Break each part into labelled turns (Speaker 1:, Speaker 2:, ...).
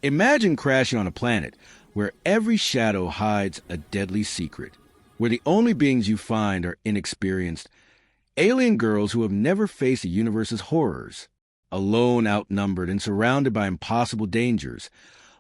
Speaker 1: Imagine crashing on a planet where every shadow hides a deadly secret, where the only beings you find are inexperienced, alien girls who have never faced the universe's horrors. Alone, outnumbered, and surrounded by impossible dangers,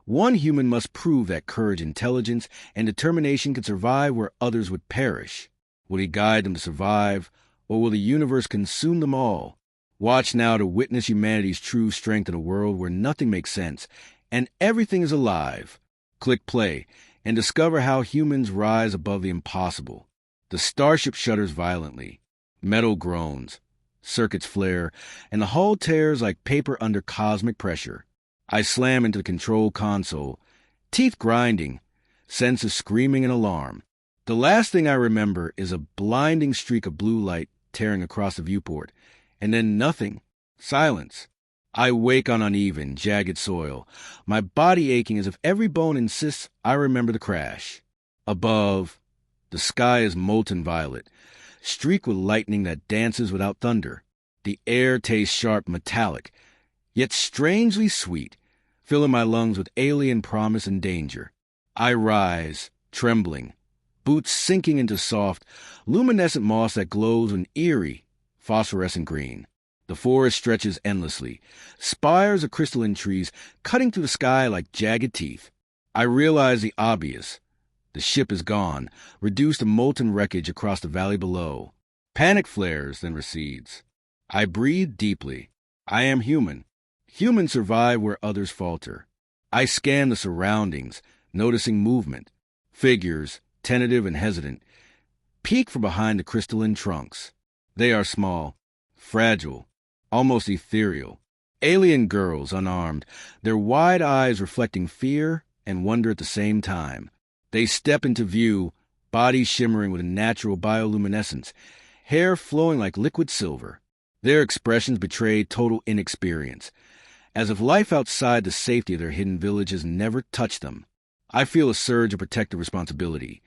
Speaker 1: one human must prove that courage, intelligence, and determination can survive where others would perish. Will he guide them to survive, or will the universe consume them all? Watch now to witness humanity's true strength in a world where nothing makes sense and everything is alive. Click play and discover how humans rise above the impossible. The starship shudders violently. Metal groans. Circuits flare, and the hull tears like paper under cosmic pressure. I slam into the control console, teeth grinding, senses screaming in alarm. The last thing I remember is a blinding streak of blue light tearing across the viewport, and then nothing. Silence. I wake on uneven, jagged soil, my body aching as if every bone insists I remember the crash. Above, the sky is molten violet, streaked with lightning that dances without thunder. The air tastes sharp, metallic, yet strangely sweet, filling my lungs with alien promise and danger. I rise, trembling, boots sinking into soft, luminescent moss that glows an eerie, phosphorescent green. The forest stretches endlessly, spires of crystalline trees cutting through the sky like jagged teeth. I realize the obvious. The ship is gone, reduced to molten wreckage across the valley below. Panic flares, then recedes. I breathe deeply. I am human. Humans survive where others falter. I scan the surroundings, noticing movement. Figures, tentative and hesitant, peek from behind the crystalline trunks. They are small, fragile, almost ethereal. Alien girls, unarmed, their wide eyes reflecting fear and wonder at the same time. They step into view, bodies shimmering with a natural bioluminescence, hair flowing like liquid silver. Their expressions betray total inexperience, as if life outside the safety of their hidden village has never touched them. I feel a surge of protective responsibility,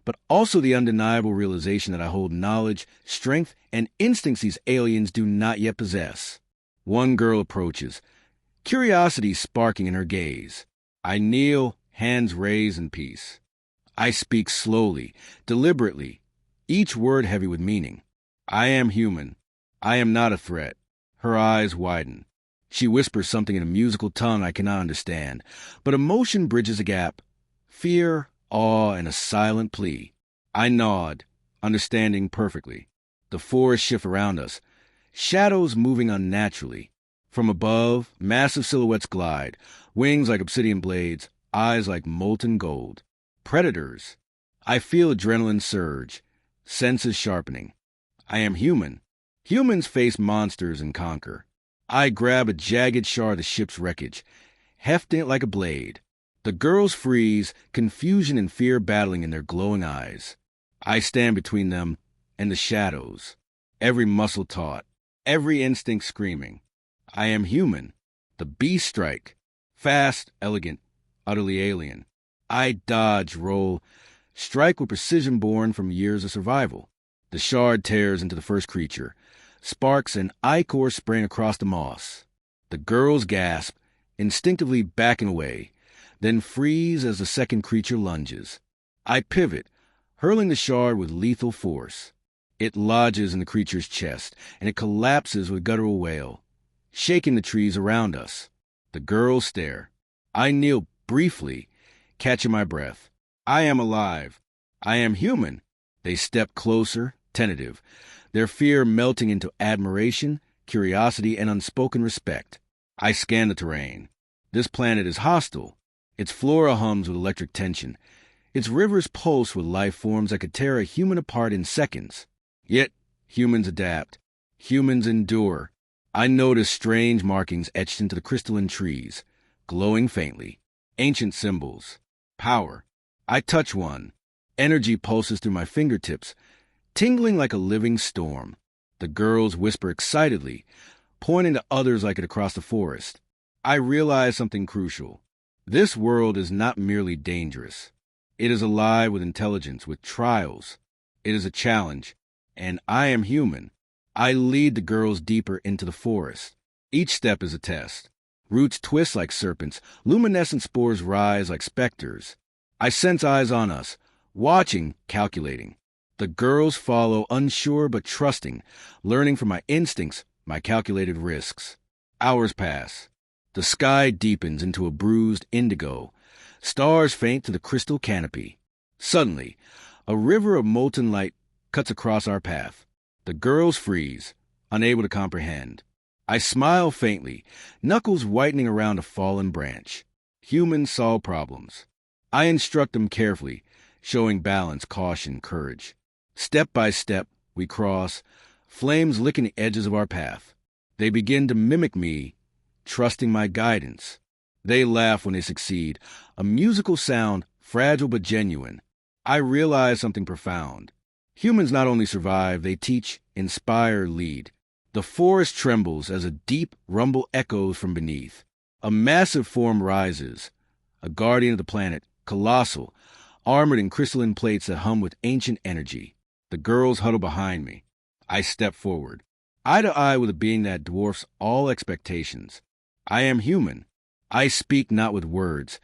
Speaker 1: but also the undeniable realization that I hold knowledge, strength, and instincts these aliens do not yet possess. One girl approaches, curiosity sparking in her gaze. I kneel, hands raised in peace. I speak slowly, deliberately, each word heavy with meaning. I am human. I am not a threat. Her eyes widen. She whispers something in a musical tongue I cannot understand, but emotion bridges a gap. Fear, awe, and a silent plea. I nod, understanding perfectly. The forest shifts around us, shadows moving unnaturally. From above, massive silhouettes glide, wings like obsidian blades, eyes like molten gold. Predators. I feel adrenaline surge, senses sharpening. I am human. Humans face monsters and conquer. I grab a jagged shard of the ship's wreckage, hefting it like a blade. The girls freeze, confusion and fear battling in their glowing eyes. I stand between them and the shadows, every muscle taut, every instinct screaming. I am human. The beast strike. Fast, elegant, utterly alien. I dodge, roll, strike with precision born from years of survival. The shard tears into the first creature. Sparks and ichor spraying across the moss. The girls gasp, instinctively backing away, then freeze as the second creature lunges. I pivot, hurling the shard with lethal force. It lodges in the creature's chest, and it collapses with guttural wail, shaking the trees around us. The girls stare. I kneel briefly, catching my breath. I am alive. I am human. They step closer, tentative, their fear melting into admiration, curiosity, and unspoken respect. I scan the terrain. This planet is hostile. Its flora hums with electric tension. Its rivers pulse with life forms that could tear a human apart in seconds. Yet, humans adapt. Humans endure. I notice strange markings etched into the crystalline trees, glowing faintly. Ancient symbols. Power. I touch one. Energy pulses through my fingertips, tingling like a living storm. The girls whisper excitedly, pointing to others like it across the forest. I realize something crucial. This world is not merely dangerous. It is alive with intelligence, with trials. It is a challenge, and I am human. I lead the girls deeper into the forest. Each step is a test. Roots twist like serpents, luminescent spores rise like specters. I sense eyes on us, watching, calculating. The girls follow, unsure but trusting, learning from my instincts, my calculated risks. Hours pass. The sky deepens into a bruised indigo. Stars faint to the crystal canopy. Suddenly, a river of molten light cuts across our path. The girls freeze, unable to comprehend. I smile faintly, knuckles whitening around a fallen branch. Humans solve problems. I instruct them carefully, showing balance, caution, courage. Step by step, we cross, flames licking the edges of our path. They begin to mimic me, trusting my guidance. They laugh when they succeed, a musical sound, fragile but genuine. I realize something profound. Humans not only survive, they teach, inspire, lead. The forest trembles as a deep rumble echoes from beneath. A massive form rises, a guardian of the planet, colossal, armored in crystalline plates that hum with ancient energy. The girls huddle behind me. I step forward, eye to eye with a being that dwarfs all expectations. I am human. I speak not with words,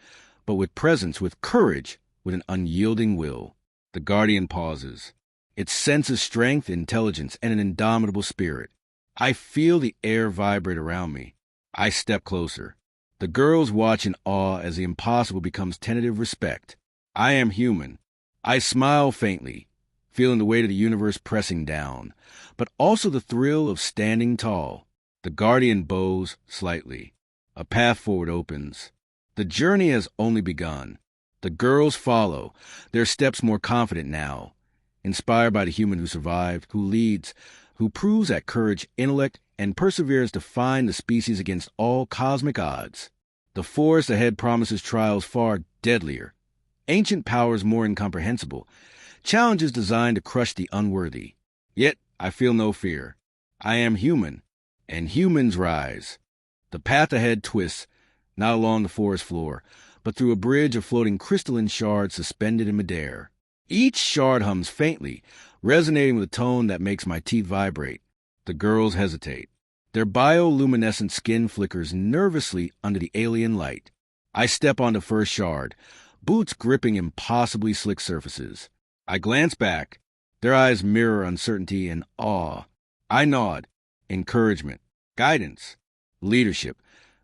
Speaker 1: but with presence, with courage, with an unyielding will. The guardian pauses. It senses strength, intelligence, and an indomitable spirit. I feel the air vibrate around me. I step closer. The girls watch in awe as the impossible becomes tentative respect. I am human. I smile faintly, feeling the weight of the universe pressing down, but also the thrill of standing tall. The guardian bows slightly. A path forward opens. The journey has only begun. The girls follow, their steps more confident now, inspired by the human who survived, who leads, who proves that courage, intellect, and perseverance define the species against all cosmic odds. The forest ahead promises trials far deadlier, ancient powers more incomprehensible, challenges designed to crush the unworthy. Yet I feel no fear. I am human, and humans rise. The path ahead twists, not along the forest floor, but through a bridge of floating crystalline shards suspended in midair. Each shard hums faintly, resonating with a tone that makes my teeth vibrate. The girls hesitate. Their bioluminescent skin flickers nervously under the alien light. I step on the first shard, boots gripping impossibly slick surfaces. I glance back. Their eyes mirror uncertainty and awe. I nod. Encouragement, guidance, leadership,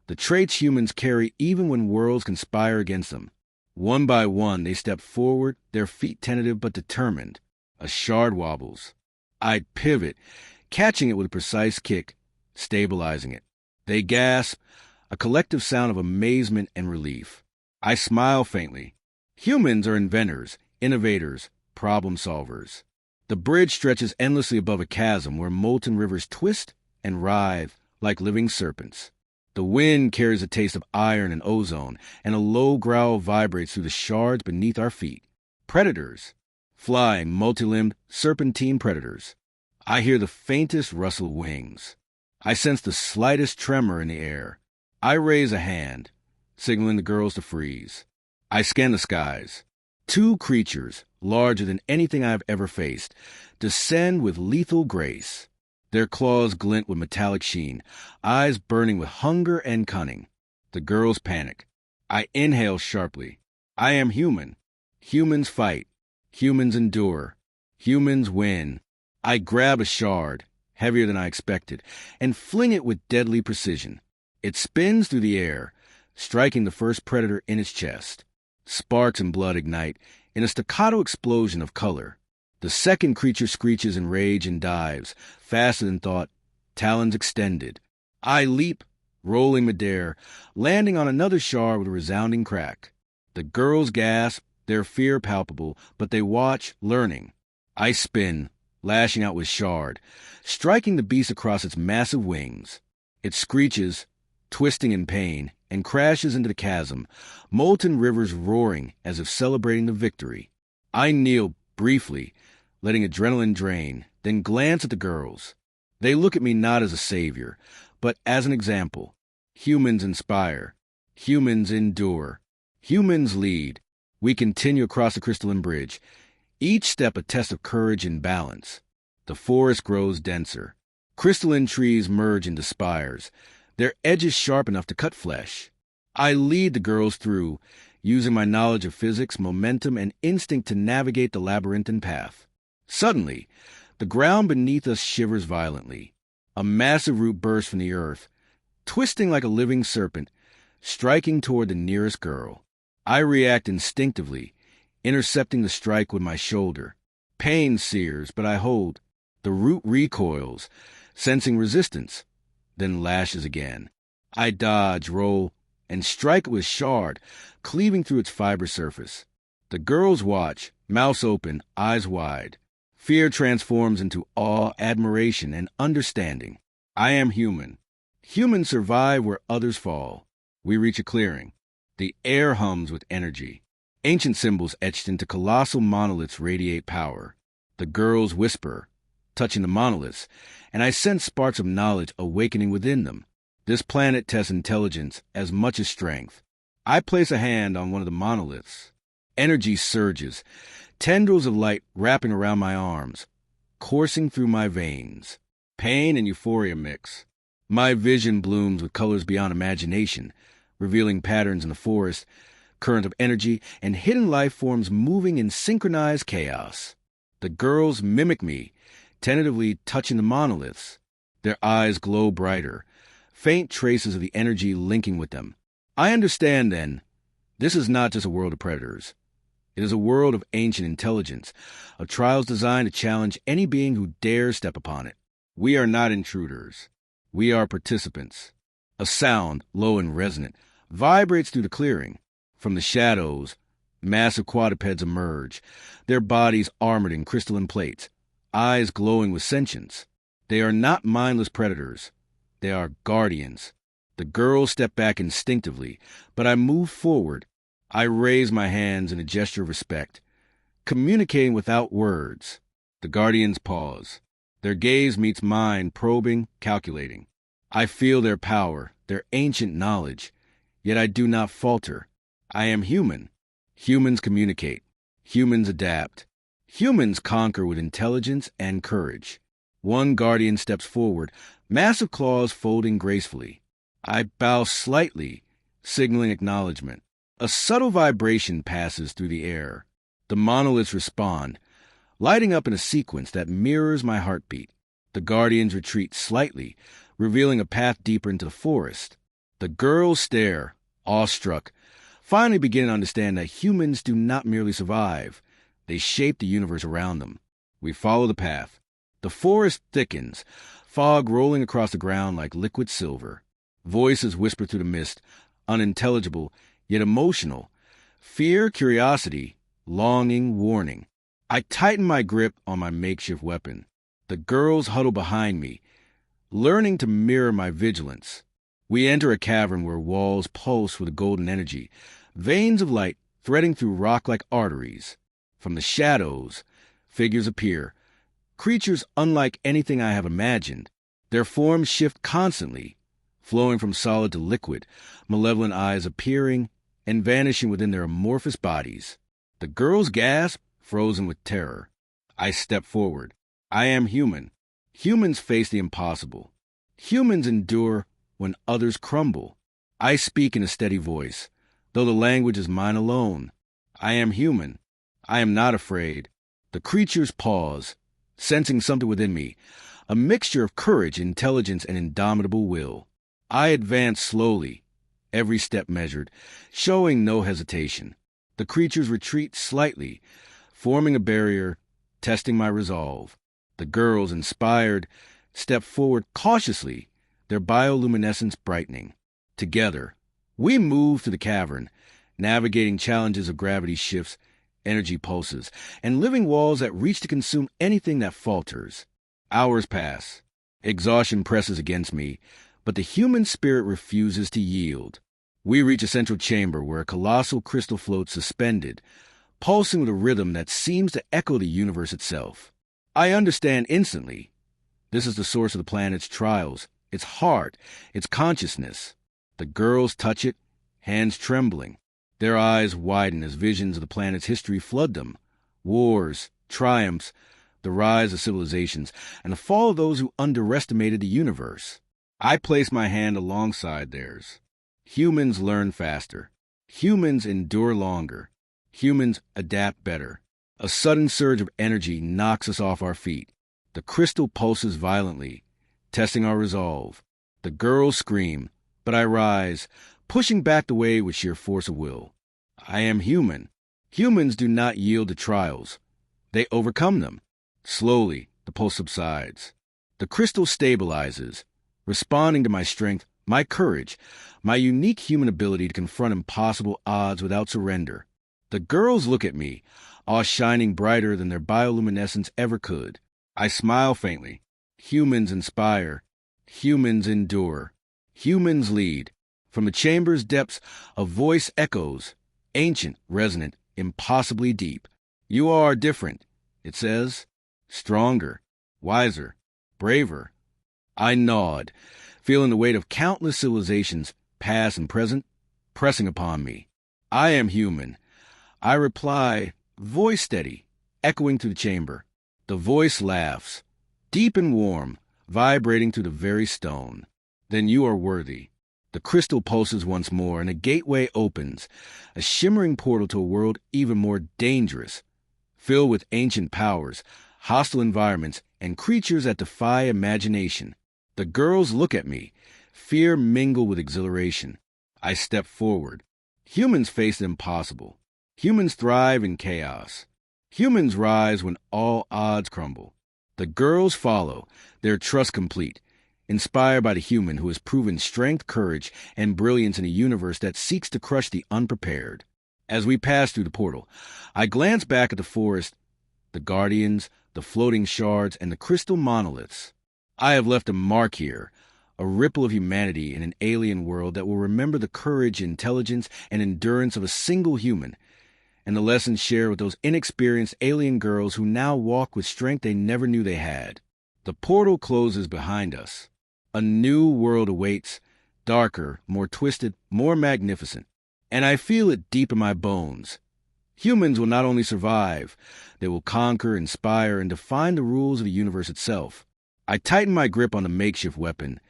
Speaker 1: the traits humans carry even when worlds conspire against them. One by one, they step forward, their feet tentative but determined. A shard wobbles. I pivot, catching it with a precise kick, stabilizing it. They gasp, a collective sound of amazement and relief. I smile faintly. Humans are inventors, innovators, problem solvers. The bridge stretches endlessly above a chasm where molten rivers twist and writhe like living serpents. The wind carries a taste of iron and ozone, and a low growl vibrates through the shards beneath our feet. Predators. Flying, multi-limbed, serpentine predators. I hear the faintest rustle of wings. I sense the slightest tremor in the air. I raise a hand, signaling the girls to freeze. I scan the skies. Two creatures, larger than anything I have ever faced, descend with lethal grace. Their claws glint with metallic sheen, eyes burning with hunger and cunning. The girls panic. I inhale sharply. I am human. Humans fight. Humans endure. Humans win. I grab a shard, heavier than I expected, and fling it with deadly precision. It spins through the air, striking the first predator in its chest. Sparks and blood ignite in a staccato explosion of color. The second creature screeches in rage and dives, faster than thought, talons extended. I leap, rolling midair, landing on another shard with a resounding crack. The girls gasp, their fear palpable, but they watch, learning. I spin, lashing out with shard, striking the beast across its massive wings. It screeches, twisting in pain, and crashes into the chasm, molten rivers roaring as if celebrating the victory. I kneel briefly, letting adrenaline drain, then glance at the girls. They look at me not as a savior, but as an example. Humans inspire. Humans endure. Humans lead. We continue across the crystalline bridge, each step a test of courage and balance. The forest grows denser. Crystalline trees merge into spires, their edges sharp enough to cut flesh. I lead the girls through, using my knowledge of physics, momentum, and instinct to navigate the labyrinthine path. Suddenly, the ground beneath us shivers violently. A massive root bursts from the earth, twisting like a living serpent, striking toward the nearest girl. I react instinctively, intercepting the strike with my shoulder. Pain sears, but I hold. The root recoils, sensing resistance, then lashes again. I dodge, roll, and strike it with shard, cleaving through its fiber surface. The girls watch, mouths open, eyes wide. Fear transforms into awe, admiration, and understanding. I am human. Humans survive where others fall. We reach a clearing. The air hums with energy. Ancient symbols etched into colossal monoliths radiate power. The girls whisper, touching the monoliths, and I sense sparks of knowledge awakening within them. This planet tests intelligence as much as strength. I place a hand on one of the monoliths. Energy surges, tendrils of light wrapping around my arms, coursing through my veins. Pain and euphoria mix. My vision blooms with colors beyond imagination, revealing patterns in the forest, current of energy, and hidden life forms moving in synchronized chaos. The girls mimic me, tentatively touching the monoliths. Their eyes glow brighter, faint traces of the energy linking with them. I understand, then, this is not just a world of predators. It is a world of ancient intelligence, of trials designed to challenge any being who dares step upon it. We are not intruders. We are participants. A sound, low and resonant, vibrates through the clearing. From the shadows, massive quadrupeds emerge, their bodies armored in crystalline plates, eyes glowing with sentience. They are not mindless predators. They are guardians. The girls step back instinctively, but I move forward. I raise my hands in a gesture of respect, communicating without words. The guardians pause. Their gaze meets mine, probing, calculating. I feel their power, their ancient knowledge, yet I do not falter. I am human. Humans communicate. Humans adapt. Humans conquer with intelligence and courage. One guardian steps forward, massive claws folding gracefully. I bow slightly, signaling acknowledgement. A subtle vibration passes through the air. The monoliths respond, lighting up in a sequence that mirrors my heartbeat. The guardians retreat slightly, revealing a path deeper into the forest. The girls stare, awestruck, finally beginning to understand that humans do not merely survive. They shape the universe around them. We follow the path. The forest thickens, fog rolling across the ground like liquid silver. Voices whisper through the mist, unintelligible, yet emotional. Fear, curiosity, longing, warning. I tighten my grip on my makeshift weapon. The girls huddle behind me, learning to mirror my vigilance. We enter a cavern where walls pulse with a golden energy, veins of light threading through rock like arteries. From the shadows, figures appear, creatures unlike anything I have imagined. Their forms shift constantly, flowing from solid to liquid, malevolent eyes appearing and vanishing within their amorphous bodies. The girls gasp, frozen with terror. I step forward. I am human. Humans face the impossible. Humans endure when others crumble. I speak in a steady voice, though the language is mine alone. I am human. I am not afraid. The creatures pause, sensing something within me, a mixture of courage, intelligence, and indomitable will. I advance slowly, every step measured, showing no hesitation. The creatures retreat slightly, forming a barrier, testing my resolve. The girls, inspired, step forward cautiously, their bioluminescence brightening. Together, we move through the cavern, navigating challenges of gravity shifts, energy pulses, and living walls that reach to consume anything that falters. Hours pass. Exhaustion presses against me, but the human spirit refuses to yield. We reach a central chamber where a colossal crystal floats suspended, pulsing with a rhythm that seems to echo the universe itself. I understand instantly. This is the source of the planet's trials, its heart, its consciousness. The girls touch it, hands trembling. Their eyes widen as visions of the planet's history flood them. Wars, triumphs, the rise of civilizations, and the fall of those who underestimated the universe. I place my hand alongside theirs. Humans learn faster. Humans endure longer. Humans adapt better. A sudden surge of energy knocks us off our feet. The crystal pulses violently, testing our resolve. The girls scream, but I rise, pushing back the wave with sheer force of will. I am human. Humans do not yield to trials. They overcome them. Slowly, the pulse subsides. The crystal stabilizes, responding to my strength, my courage, my unique human ability to confront impossible odds without surrender. The girls look at me, all shining brighter than their bioluminescence ever could. I smile faintly. Humans inspire. Humans endure. Humans lead. From the chamber's depths, a voice echoes, ancient, resonant, impossibly deep. You are different, it says. Stronger, wiser, braver. I nod, feeling the weight of countless civilizations, past and present, pressing upon me. I am human. I reply, voice steady, echoing through the chamber. The voice laughs, deep and warm, vibrating through the very stone. Then you are worthy. The crystal pulses once more, and a gateway opens, a shimmering portal to a world even more dangerous, filled with ancient powers, hostile environments, and creatures that defy imagination. The girls look at me, fear mingled with exhilaration. I step forward. Humans face the impossible. Humans thrive in chaos. Humans rise when all odds crumble. The girls follow, their trust complete, inspired by the human who has proven strength, courage, and brilliance in a universe that seeks to crush the unprepared. As we pass through the portal, I glance back at the forest, the guardians, the floating shards, and the crystal monoliths. I have left a mark here, a ripple of humanity in an alien world that will remember the courage, intelligence, and endurance of a single human, and the lessons shared with those inexperienced alien girls who now walk with strength they never knew they had. The portal closes behind us. A new world awaits, darker, more twisted, more magnificent, and I feel it deep in my bones. Humans will not only survive, they will conquer, inspire, and define the rules of the universe itself. I tighten my grip on the makeshift weapon,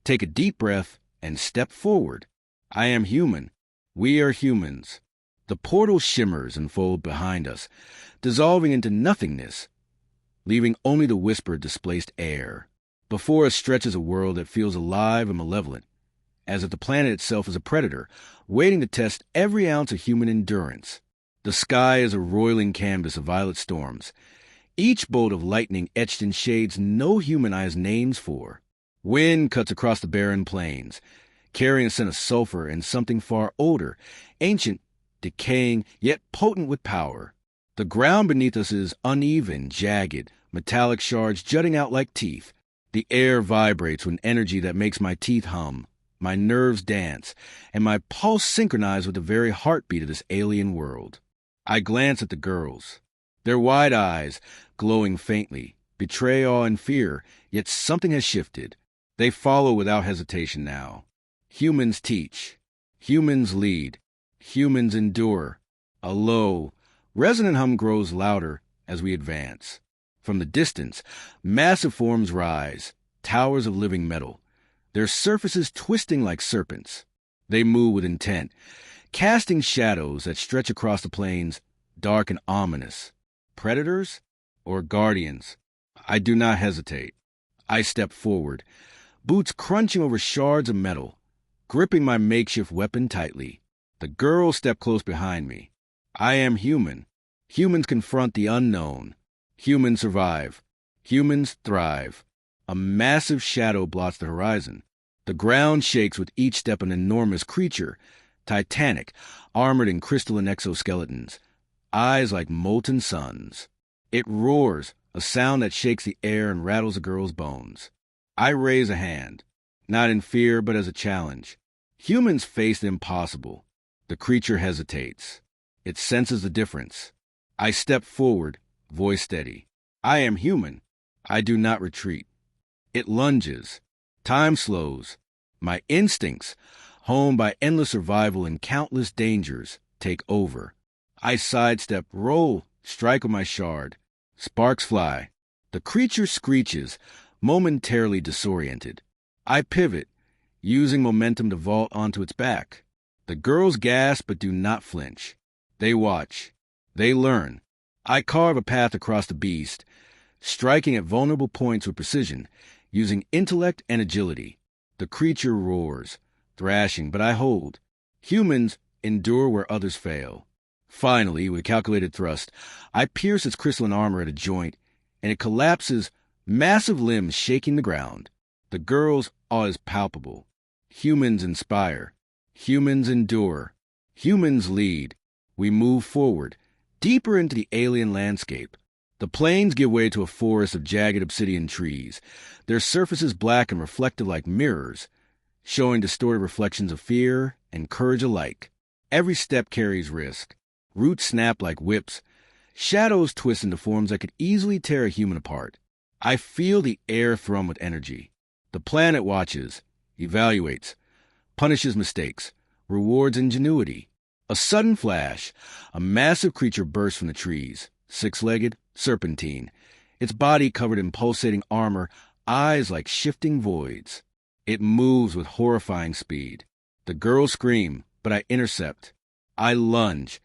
Speaker 1: take a deep breath, and step forward. I am human. We are humans. The portal shimmers and folds behind us, dissolving into nothingness, leaving only the whispered, displaced air. Before us stretches a world that feels alive and malevolent, as if the planet itself is a predator, waiting to test every ounce of human endurance. The sky is a roiling canvas of violet storms, each bolt of lightning etched in shades no human eye has names for. Wind cuts across the barren plains, carrying a scent of sulfur and something far older, ancient, decaying, yet potent with power. The ground beneath us is uneven, jagged, metallic shards jutting out like teeth. The air vibrates with an energy that makes my teeth hum, my nerves dance, and my pulse synchronize with the very heartbeat of this alien world. I glance at the girls. Their wide eyes, glowing faintly, betray awe and fear, yet something has shifted. They follow without hesitation now. Humans teach. Humans lead. Humans endure. A low, resonant hum grows louder as we advance. From the distance, massive forms rise, towers of living metal, their surfaces twisting like serpents. They move with intent, casting shadows that stretch across the plains, dark and ominous. Predators or guardians? I do not hesitate. I step forward, boots crunching over shards of metal, gripping my makeshift weapon tightly. The girls step close behind me. I am human. Humans confront the unknown. Humans survive. Humans thrive. A massive shadow blots the horizon. The ground shakes with each step an enormous creature, titanic, armored in crystalline exoskeletons, eyes like molten suns. It roars, a sound that shakes the air and rattles the girl's bones. I raise a hand, not in fear but as a challenge. Humans face the impossible. The creature hesitates. It senses the difference. I step forward, voice steady. I am human. I do not retreat. It lunges. Time slows. My instincts, honed by endless survival and countless dangers, take over. I sidestep, roll, strike with my shard. Sparks fly. The creature screeches, momentarily disoriented. I pivot, using momentum to vault onto its back. The girls gasp but do not flinch. They watch. They learn. I carve a path across the beast, striking at vulnerable points with precision, using intellect and agility. The creature roars, thrashing, but I hold. Humans endure where others fail. Finally, with calculated thrust, I pierce its crystalline armor at a joint, and it collapses, massive limbs shaking the ground. The girl's awe is palpable. Humans inspire. Humans endure. Humans lead. We move forward, deeper into the alien landscape. The plains give way to a forest of jagged obsidian trees, their surfaces black and reflective like mirrors, showing distorted reflections of fear and courage alike. Every step carries risk. Roots snap like whips. Shadows twist into forms that could easily tear a human apart. I feel the air thrum with energy. The planet watches, evaluates, punishes mistakes, rewards ingenuity. A sudden flash, a massive creature bursts from the trees, six-legged, serpentine, its body covered in pulsating armor, eyes like shifting voids. It moves with horrifying speed. The girls scream, but I intercept. I lunge,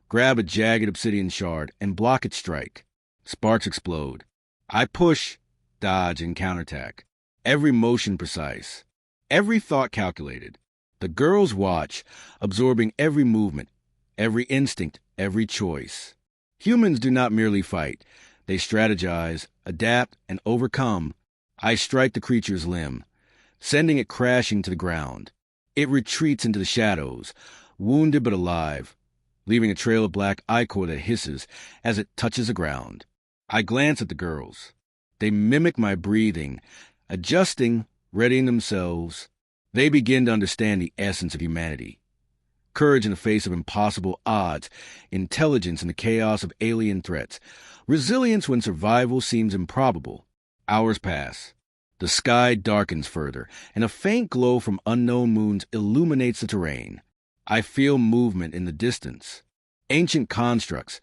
Speaker 1: grab a jagged obsidian shard, and block its strike. Sparks explode. I push, dodge, and counterattack. Every motion precise. Every thought calculated. The girls watch, absorbing every movement, every instinct, every choice. Humans do not merely fight. They strategize, adapt, and overcome. I strike the creature's limb, sending it crashing to the ground. It retreats into the shadows, wounded but alive, leaving a trail of black ichor that hisses as it touches the ground. I glance at the girls. They mimic my breathing, adjusting, readying themselves. They begin to understand the essence of humanity. Courage in the face of impossible odds, intelligence in the chaos of alien threats, resilience when survival seems improbable. Hours pass. The sky darkens further, and a faint glow from unknown moons illuminates the terrain. I feel movement in the distance. Ancient constructs,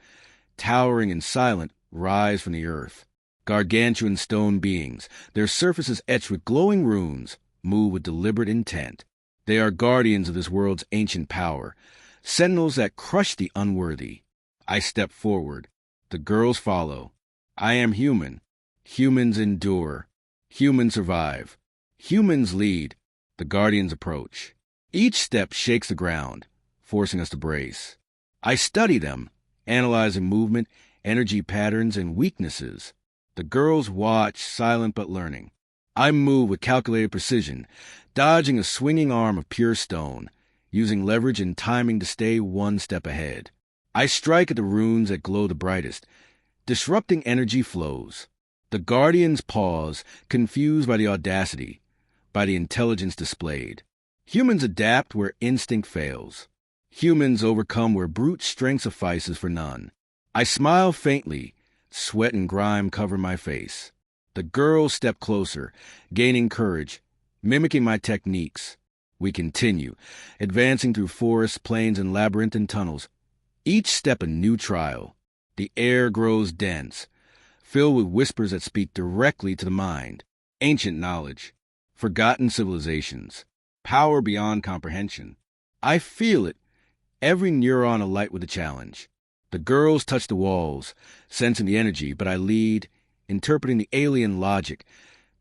Speaker 1: towering and silent, rise from the earth. Gargantuan stone beings, their surfaces etched with glowing runes, move with deliberate intent. They are guardians of this world's ancient power, sentinels that crush the unworthy. I step forward. The girls follow. I am human. Humans endure. Humans survive. Humans lead. The guardians approach. Each step shakes the ground, forcing us to brace. I study them, analyzing movement, energy patterns, and weaknesses. The girls watch, silent but learning. I move with calculated precision, dodging a swinging arm of pure stone, using leverage and timing to stay one step ahead. I strike at the runes that glow the brightest, disrupting energy flows. The guardians pause, confused by the audacity, by the intelligence displayed. Humans adapt where instinct fails. Humans overcome where brute strength suffices for none. I smile faintly, sweat and grime cover my face. The girls step closer, gaining courage, mimicking my techniques. We continue, advancing through forests, plains, and labyrinthine tunnels. Each step a new trial. The air grows dense, filled with whispers that speak directly to the mind. Ancient knowledge, forgotten civilizations, power beyond comprehension. I feel it, every neuron alight with a challenge. The girls touch the walls, sensing the energy, but I lead, interpreting the alien logic,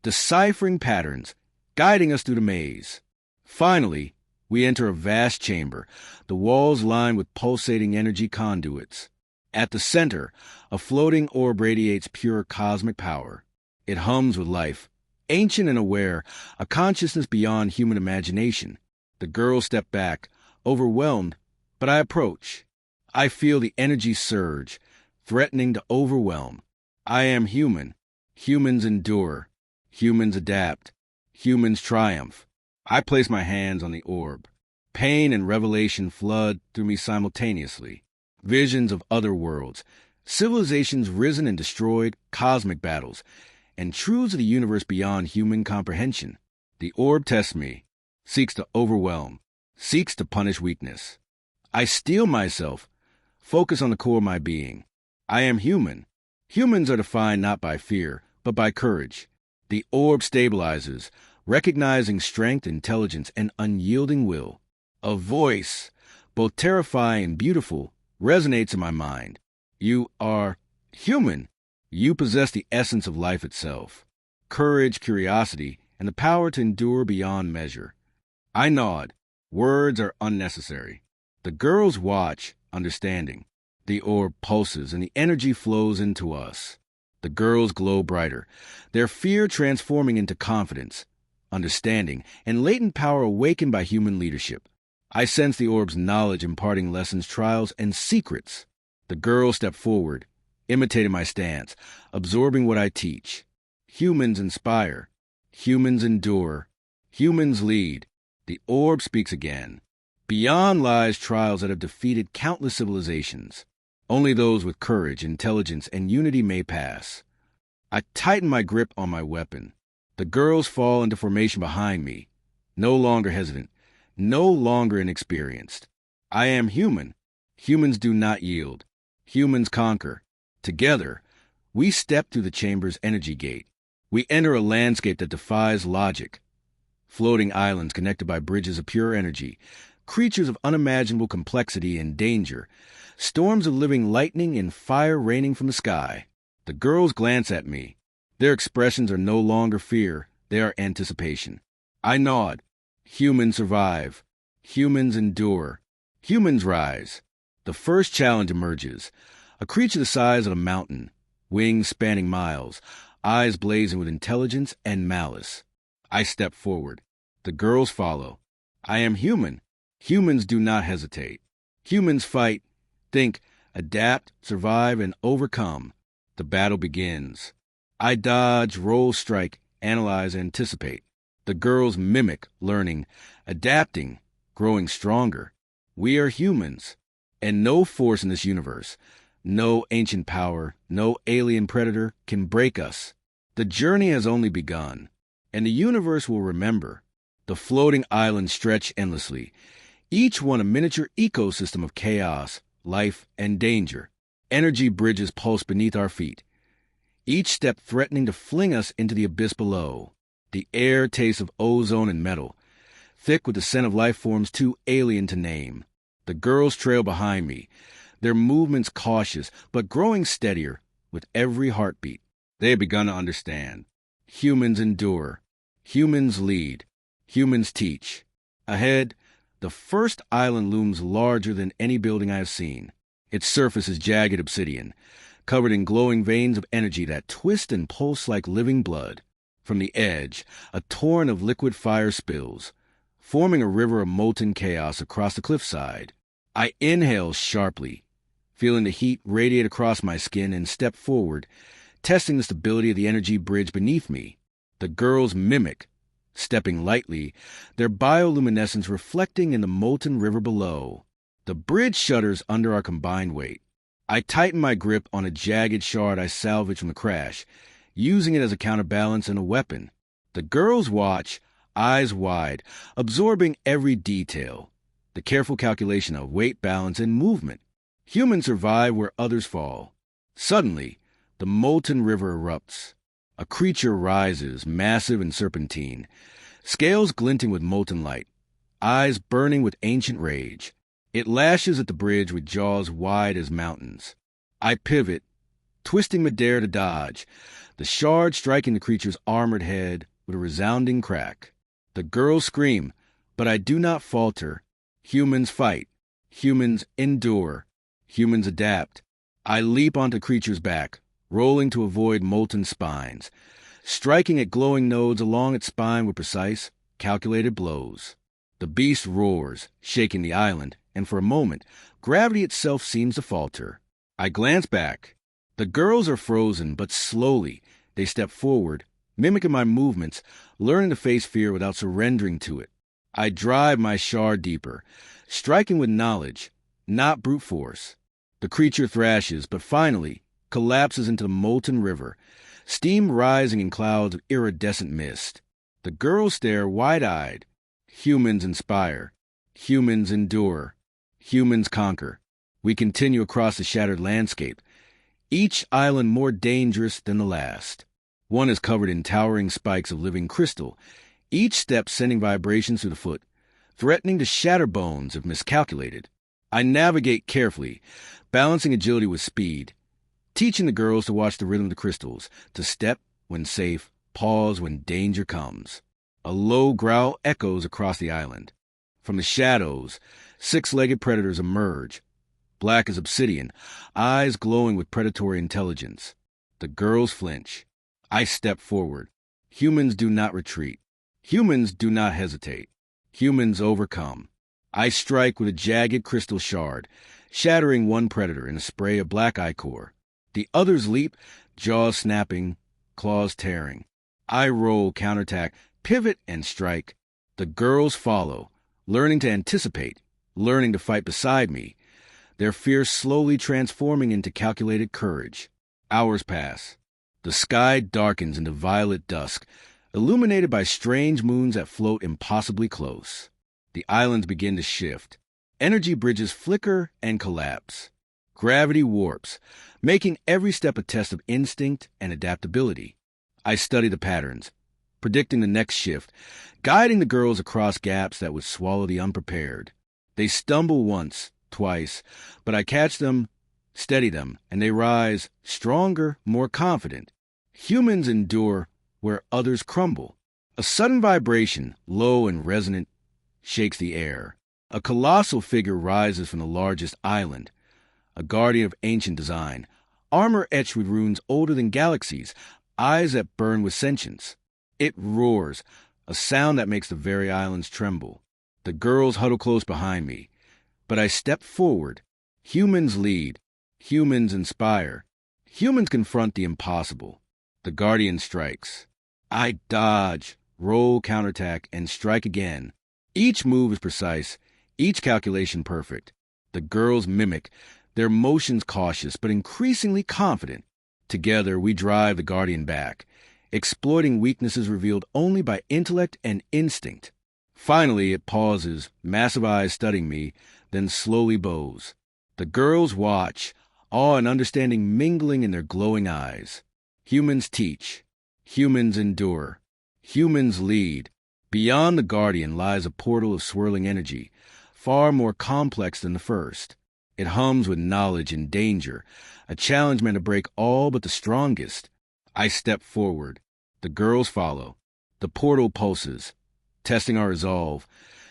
Speaker 1: deciphering patterns, guiding us through the maze. Finally, we enter a vast chamber, the walls lined with pulsating energy conduits. At the center, a floating orb radiates pure cosmic power. It hums with life, ancient and aware, a consciousness beyond human imagination. The girls step back, overwhelmed, but I approach. I feel the energy surge, threatening to overwhelm. I am human. Humans endure. Humans adapt. Humans triumph. I place my hands on the orb. Pain and revelation flood through me simultaneously. Visions of other worlds, civilizations risen and destroyed, cosmic battles, and truths of the universe beyond human comprehension. The orb tests me, seeks to overwhelm, seeks to punish weakness. I steel myself, focus on the core of my being. I am human. Humans are defined not by fear, but by courage. The orb stabilizes, recognizing strength, intelligence, and unyielding will. A voice, both terrifying and beautiful, resonates in my mind. You are human. You possess the essence of life itself. Courage, curiosity, and the power to endure beyond measure. I nod. Words are unnecessary. The girls watch, understanding. The orb pulses and the energy flows into us. The girls glow brighter, their fear transforming into confidence, understanding, and latent power awakened by human leadership. I sense the orb's knowledge imparting lessons, trials, and secrets. The girls step forward, imitating my stance, absorbing what I teach. Humans inspire. Humans endure. Humans lead. The orb speaks again. Beyond lies trials that have defeated countless civilizations. Only those with courage, intelligence, and unity may pass. I tighten my grip on my weapon. The girls fall into formation behind me, no longer hesitant, no longer inexperienced. I am human. Humans do not yield. Humans conquer. Together, we step through the chamber's energy gate. We enter a landscape that defies logic. Floating islands connected by bridges of pure energy, creatures of unimaginable complexity and danger, storms of living lightning and fire raining from the sky. The girls glance at me. Their expressions are no longer fear, they are anticipation. I nod. Humans survive. Humans endure. Humans rise. The first challenge emerges. A creature the size of a mountain, wings spanning miles, eyes blazing with intelligence and malice. I step forward. The girls follow. I am human. Humans do not hesitate. Humans fight, think, adapt, survive, and overcome. The battle begins. I dodge, roll, strike, analyze, anticipate. The girls mimic, learning, adapting, growing stronger. We are humans, and no force in this universe, no ancient power, no alien predator can break us. The journey has only begun, and the universe will remember. The floating islands stretch endlessly, each one a miniature ecosystem of chaos, life, and danger. Energy bridges pulse beneath our feet, each step threatening to fling us into the abyss below. The air tastes of ozone and metal, thick with the scent of life forms too alien to name. The girls trail behind me, their movements cautious but growing steadier with every heartbeat. They have begun to understand. Humans endure. Humans lead. Humans teach. Ahead, the first island looms larger than any building I have seen. Its surface is jagged obsidian, covered in glowing veins of energy that twist and pulse like living blood. From the edge, a torrent of liquid fire spills, forming a river of molten chaos across the cliffside. I inhale sharply, feeling the heat radiate across my skin, and step forward, testing the stability of the energy bridge beneath me. The girls mimic, stepping lightly, their bioluminescence reflecting in the molten river below. The bridge shudders under our combined weight. I tighten my grip on a jagged shard I salvaged from the crash, using it as a counterbalance and a weapon. The girls watch, eyes wide, absorbing every detail. The careful calculation of weight, balance, and movement. Humans survive where others fall. Suddenly, the molten river erupts. A creature rises, massive and serpentine, scales glinting with molten light, eyes burning with ancient rage. It lashes at the bridge with jaws wide as mountains. I pivot, twisting midair to dodge, the shard striking the creature's armored head with a resounding crack. The girls scream, but I do not falter. Humans fight. Humans endure. Humans adapt. I leap onto the creature's back, rolling to avoid molten spines, striking at glowing nodes along its spine with precise, calculated blows. The beast roars, shaking the island, and for a moment, gravity itself seems to falter. I glance back. The girls are frozen, but slowly they step forward, mimicking my movements, learning to face fear without surrendering to it. I drive my shard deeper, striking with knowledge, not brute force. The creature thrashes, but finally collapses into the molten river, steam rising in clouds of iridescent mist. The girls stare wide-eyed. Humans inspire. Humans endure. Humans conquer. We continue across the shattered landscape, each island more dangerous than the last. One is covered in towering spikes of living crystal, each step sending vibrations through the foot, threatening to shatter bones if miscalculated. I navigate carefully, balancing agility with speed, teaching the girls to watch the rhythm of the crystals, to step when safe, pause when danger comes. A low growl echoes across the island. From the shadows, six-legged predators emerge, black as obsidian, eyes glowing with predatory intelligence. The girls flinch. I step forward. Humans do not retreat. Humans do not hesitate. Humans overcome. I strike with a jagged crystal shard, shattering one predator in a spray of black ichor. The others leap, jaws snapping, claws tearing. I roll, counterattack, pivot, and strike. The girls follow, learning to anticipate, learning to fight beside me, their fear slowly transforming into calculated courage. Hours pass. The sky darkens into violet dusk, illuminated by strange moons that float impossibly close. The islands begin to shift. Energy bridges flicker and collapse. Gravity warps, making every step a test of instinct and adaptability. I study the patterns, predicting the next shift, guiding the girls across gaps that would swallow the unprepared. They stumble once, twice, but I catch them, steady them, and they rise, stronger, more confident. Humans endure where others crumble. A sudden vibration, low and resonant, shakes the air. A colossal figure rises from the largest island, a guardian of ancient design, armor etched with runes older than galaxies, eyes that burn with sentience. It roars, a sound that makes the very islands tremble. The girls huddle close behind me, but I step forward. Humans lead. Humans inspire. Humans confront the impossible. The guardian strikes. I dodge, roll, counterattack, and strike again. Each move is precise, each calculation perfect. The girls mimic, their motions cautious but increasingly confident. Together, we drive the guardian back, exploiting weaknesses revealed only by intellect and instinct. Finally, it pauses, massive eyes studying me, then slowly bows. The girls watch, awe and understanding mingling in their glowing eyes. Humans teach. Humans endure. Humans lead. Beyond the guardian lies a portal of swirling energy, far more complex than the first. It hums with knowledge and danger, a challenge meant to break all but the strongest. I step forward. The girls follow. The portal pulses, testing our resolve,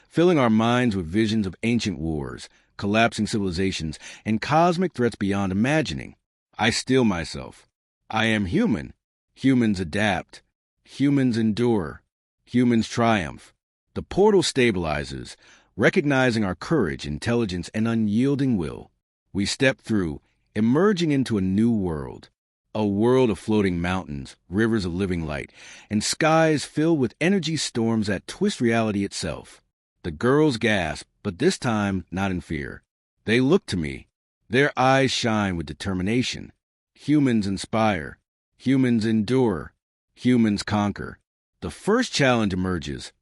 Speaker 1: filling our minds with visions of ancient wars, collapsing civilizations, and cosmic threats beyond imagining. I steel myself. I am human. Humans adapt. Humans endure. Humans triumph. The portal stabilizes, recognizing our courage, intelligence, and unyielding will. We step through, emerging into a new world. A world of floating mountains, rivers of living light, and skies filled with energy storms that twist reality itself. The girls gasp, but this time not in fear. They look to me. Their eyes shine with determination. Humans inspire. Humans endure. Humans conquer. The first challenge emerges.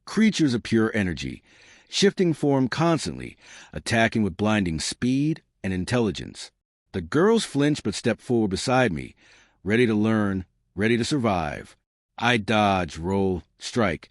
Speaker 1: Creatures of pure energy, shifting form constantly, attacking with blinding speed and intelligence. The girls flinch but step forward beside me, ready to learn, ready to survive. I dodge, roll, strike,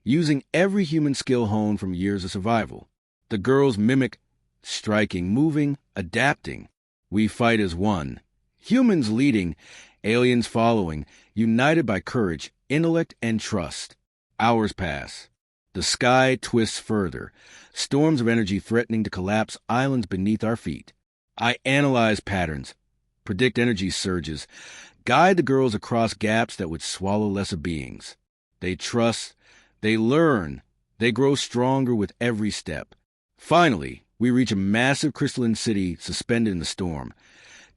Speaker 1: using every human skill honed from years of survival. The girls mimic, striking, moving, adapting. We fight as one. Humans leading, aliens following, united by courage, intellect, and trust. Hours pass. The sky twists further, storms of energy threatening to collapse islands beneath our feet. I analyze patterns, predict energy surges, guide the girls across gaps that would swallow lesser beings. They trust, they learn, they grow stronger with every step. Finally, we reach a massive crystalline city suspended in the storm,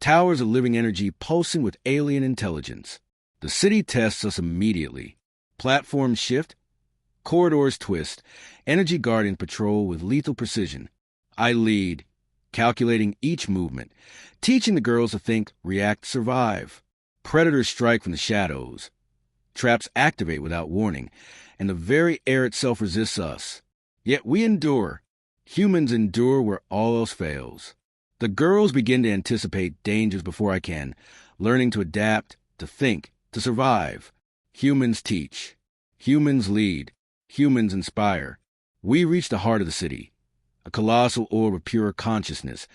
Speaker 1: towers of living energy pulsing with alien intelligence. The city tests us immediately. Platforms shift, corridors twist, energy guardians patrol with lethal precision. I lead, calculating each movement, teaching the girls to think, react, survive. Predators strike from the shadows. Traps activate without warning, and the very air itself resists us. Yet we endure. Humans endure where all else fails. The girls begin to anticipate dangers before I can, learning to adapt, to think, to survive. Humans teach. Humans lead. Humans inspire. We reach the heart of the city, a colossal orb of pure consciousness,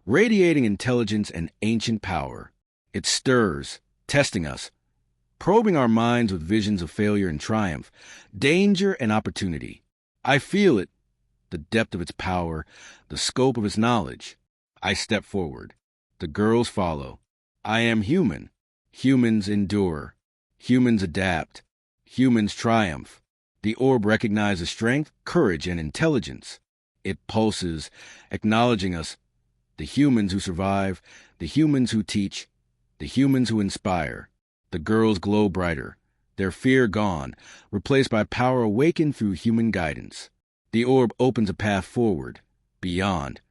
Speaker 1: radiating intelligence and ancient power. It stirs, testing us, probing our minds with visions of failure and triumph, danger and opportunity. I feel it, the depth of its power, the scope of its knowledge. I step forward. The girls follow. I am human. Humans endure. Humans adapt. Humans triumph. The orb recognizes strength, courage, and intelligence. It pulses, acknowledging us, the humans who survive, the humans who teach, the humans who inspire. The girls glow brighter, their fear gone, replaced by power awakened through human guidance. The orb opens a path forward, beyond,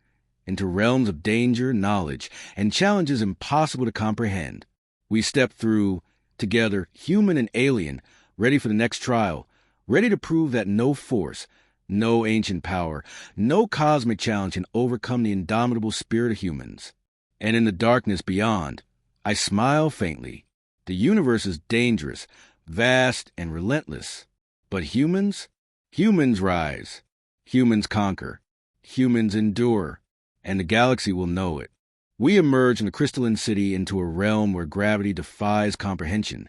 Speaker 1: into realms of danger, knowledge, and challenges impossible to comprehend. We step through, together, human and alien, ready for the next trial, ready to prove that no force, no ancient power, no cosmic challenge can overcome the indomitable spirit of humans. And in the darkness beyond, I smile faintly. The universe is dangerous, vast, and relentless. But humans? Humans rise. Humans conquer. Humans endure. And the galaxy will know it. We emerge in the crystalline city into a realm where gravity defies comprehension,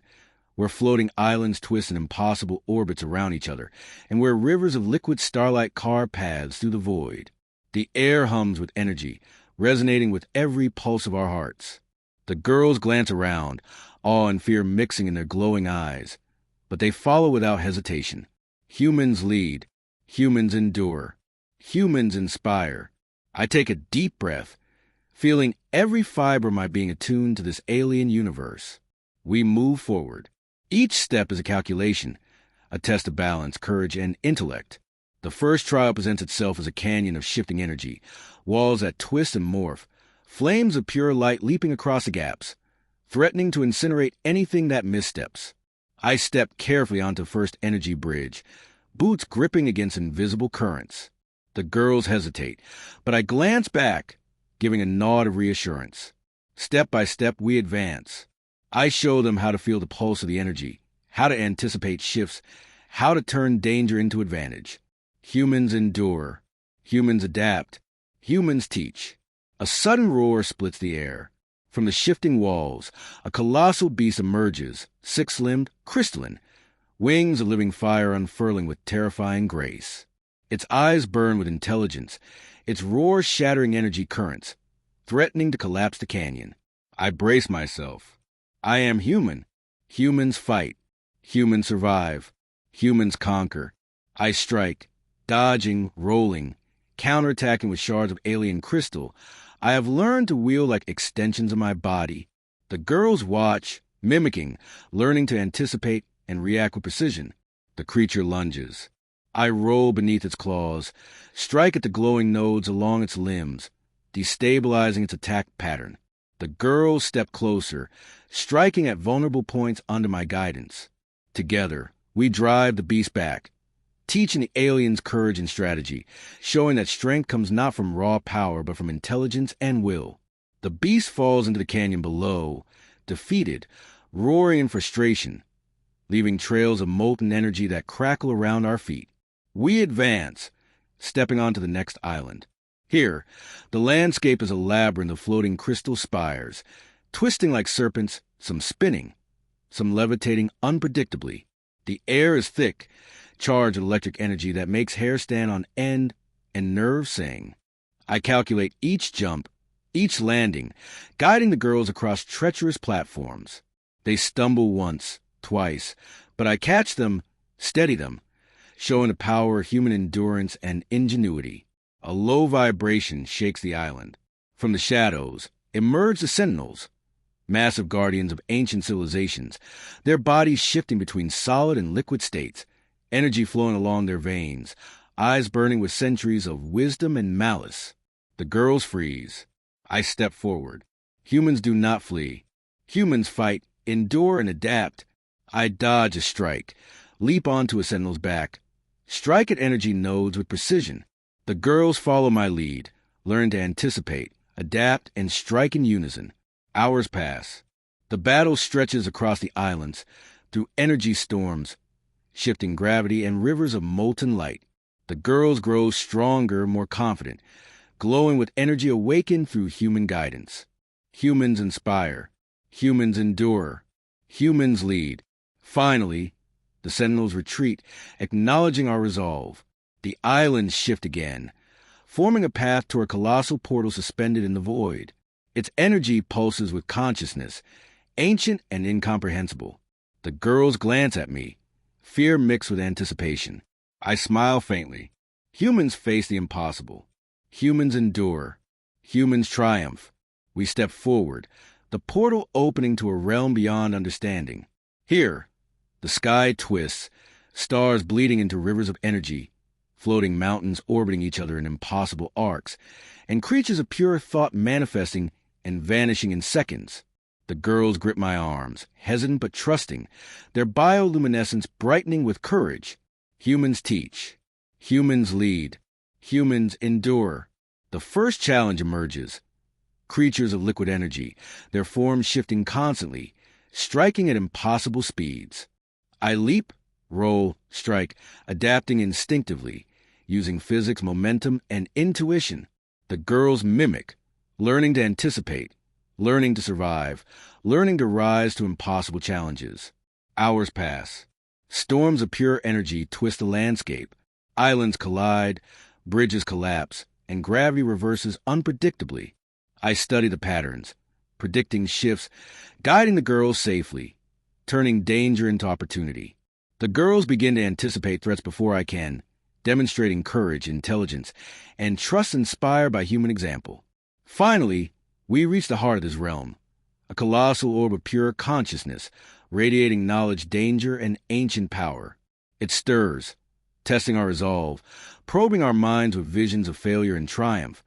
Speaker 1: where floating islands twist in impossible orbits around each other, and where rivers of liquid starlight carve paths through the void. The air hums with energy, resonating with every pulse of our hearts. The girls glance around, awe and fear mixing in their glowing eyes, but they follow without hesitation. Humans lead. Humans endure. Humans inspire. I take a deep breath, feeling every fiber of my being attuned to this alien universe. We move forward. Each step is a calculation, a test of balance, courage, and intellect. The first trial presents itself as a canyon of shifting energy, walls that twist and morph, flames of pure light leaping across the gaps, threatening to incinerate anything that missteps. I step carefully onto the first energy bridge, boots gripping against invisible currents. The girls hesitate, but I glance back, giving a nod of reassurance. Step by step, we advance. I show them how to feel the pulse of the energy, how to anticipate shifts, how to turn danger into advantage. Humans endure. Humans adapt. Humans teach. A sudden roar splits the air. From the shifting walls, a colossal beast emerges, six-limbed, crystalline, wings of living fire unfurling with terrifying grace. Its eyes burn with intelligence, its roar shattering energy currents, threatening to collapse the canyon. I brace myself. I am human. Humans fight. Humans survive. Humans conquer. I strike, dodging, rolling, counterattacking with shards of alien crystal. I have learned to wield like extensions of my body. The girls watch, mimicking, learning to anticipate and react with precision. The creature lunges. I roll beneath its claws, strike at the glowing nodes along its limbs, destabilizing its attack pattern. The girls step closer, striking at vulnerable points under my guidance. Together, we drive the beast back, teaching the aliens courage and strategy, showing that strength comes not from raw power but from intelligence and will. The beast falls into the canyon below, defeated, roaring in frustration, leaving trails of molten energy that crackle around our feet. We advance, stepping onto the next island. Here, the landscape is a labyrinth of floating crystal spires, twisting like serpents, some spinning, some levitating unpredictably. The air is thick, charged with electric energy that makes hair stand on end and nerves sing. I calculate each jump, each landing, guiding the girls across treacherous platforms. They stumble once, twice, but I catch them, steady them, showing the power of human endurance and ingenuity. A low vibration shakes the island. From the shadows emerge the sentinels, massive guardians of ancient civilizations, their bodies shifting between solid and liquid states, energy flowing along their veins, eyes burning with centuries of wisdom and malice. The girls freeze. I step forward. Humans do not flee. Humans fight, endure, and adapt. I dodge a strike, leap onto a sentinel's back, strike at energy nodes with precision. The girls follow my lead, learn to anticipate, adapt, and strike in unison. Hours pass. The battle stretches across the islands, through energy storms, shifting gravity, and rivers of molten light. The girls grow stronger, more confident, glowing with energy awakened through human guidance. Humans inspire. Humans endure. Humans lead. Finally, the sentinels retreat, acknowledging our resolve. The islands shift again, forming a path toward a colossal portal suspended in the void. Its energy pulses with consciousness, ancient and incomprehensible. The girls glance at me, fear mixed with anticipation. I smile faintly. Humans face the impossible. Humans endure. Humans triumph. We step forward, the portal opening to a realm beyond understanding. Here, the sky twists, stars bleeding into rivers of energy, floating mountains orbiting each other in impossible arcs, and creatures of pure thought manifesting and vanishing in seconds. The girls grip my arms, hesitant but trusting, their bioluminescence brightening with courage. Humans teach. Humans lead. Humans endure. The first challenge emerges. Creatures of liquid energy, their forms shifting constantly, striking at impossible speeds. I leap, roll, strike, adapting instinctively, using physics, momentum, and intuition. The girls mimic, learning to anticipate, learning to survive, learning to rise to impossible challenges. Hours pass. Storms of pure energy twist the landscape. Islands collide, bridges collapse, and gravity reverses unpredictably. I study the patterns, predicting shifts, guiding the girls safely, turning danger into opportunity. The girls begin to anticipate threats before I can, demonstrating courage, intelligence, and trust inspired by human example. Finally, we reach the heart of this realm, a colossal orb of pure consciousness, radiating knowledge, danger, and ancient power. It stirs, testing our resolve, probing our minds with visions of failure and triumph,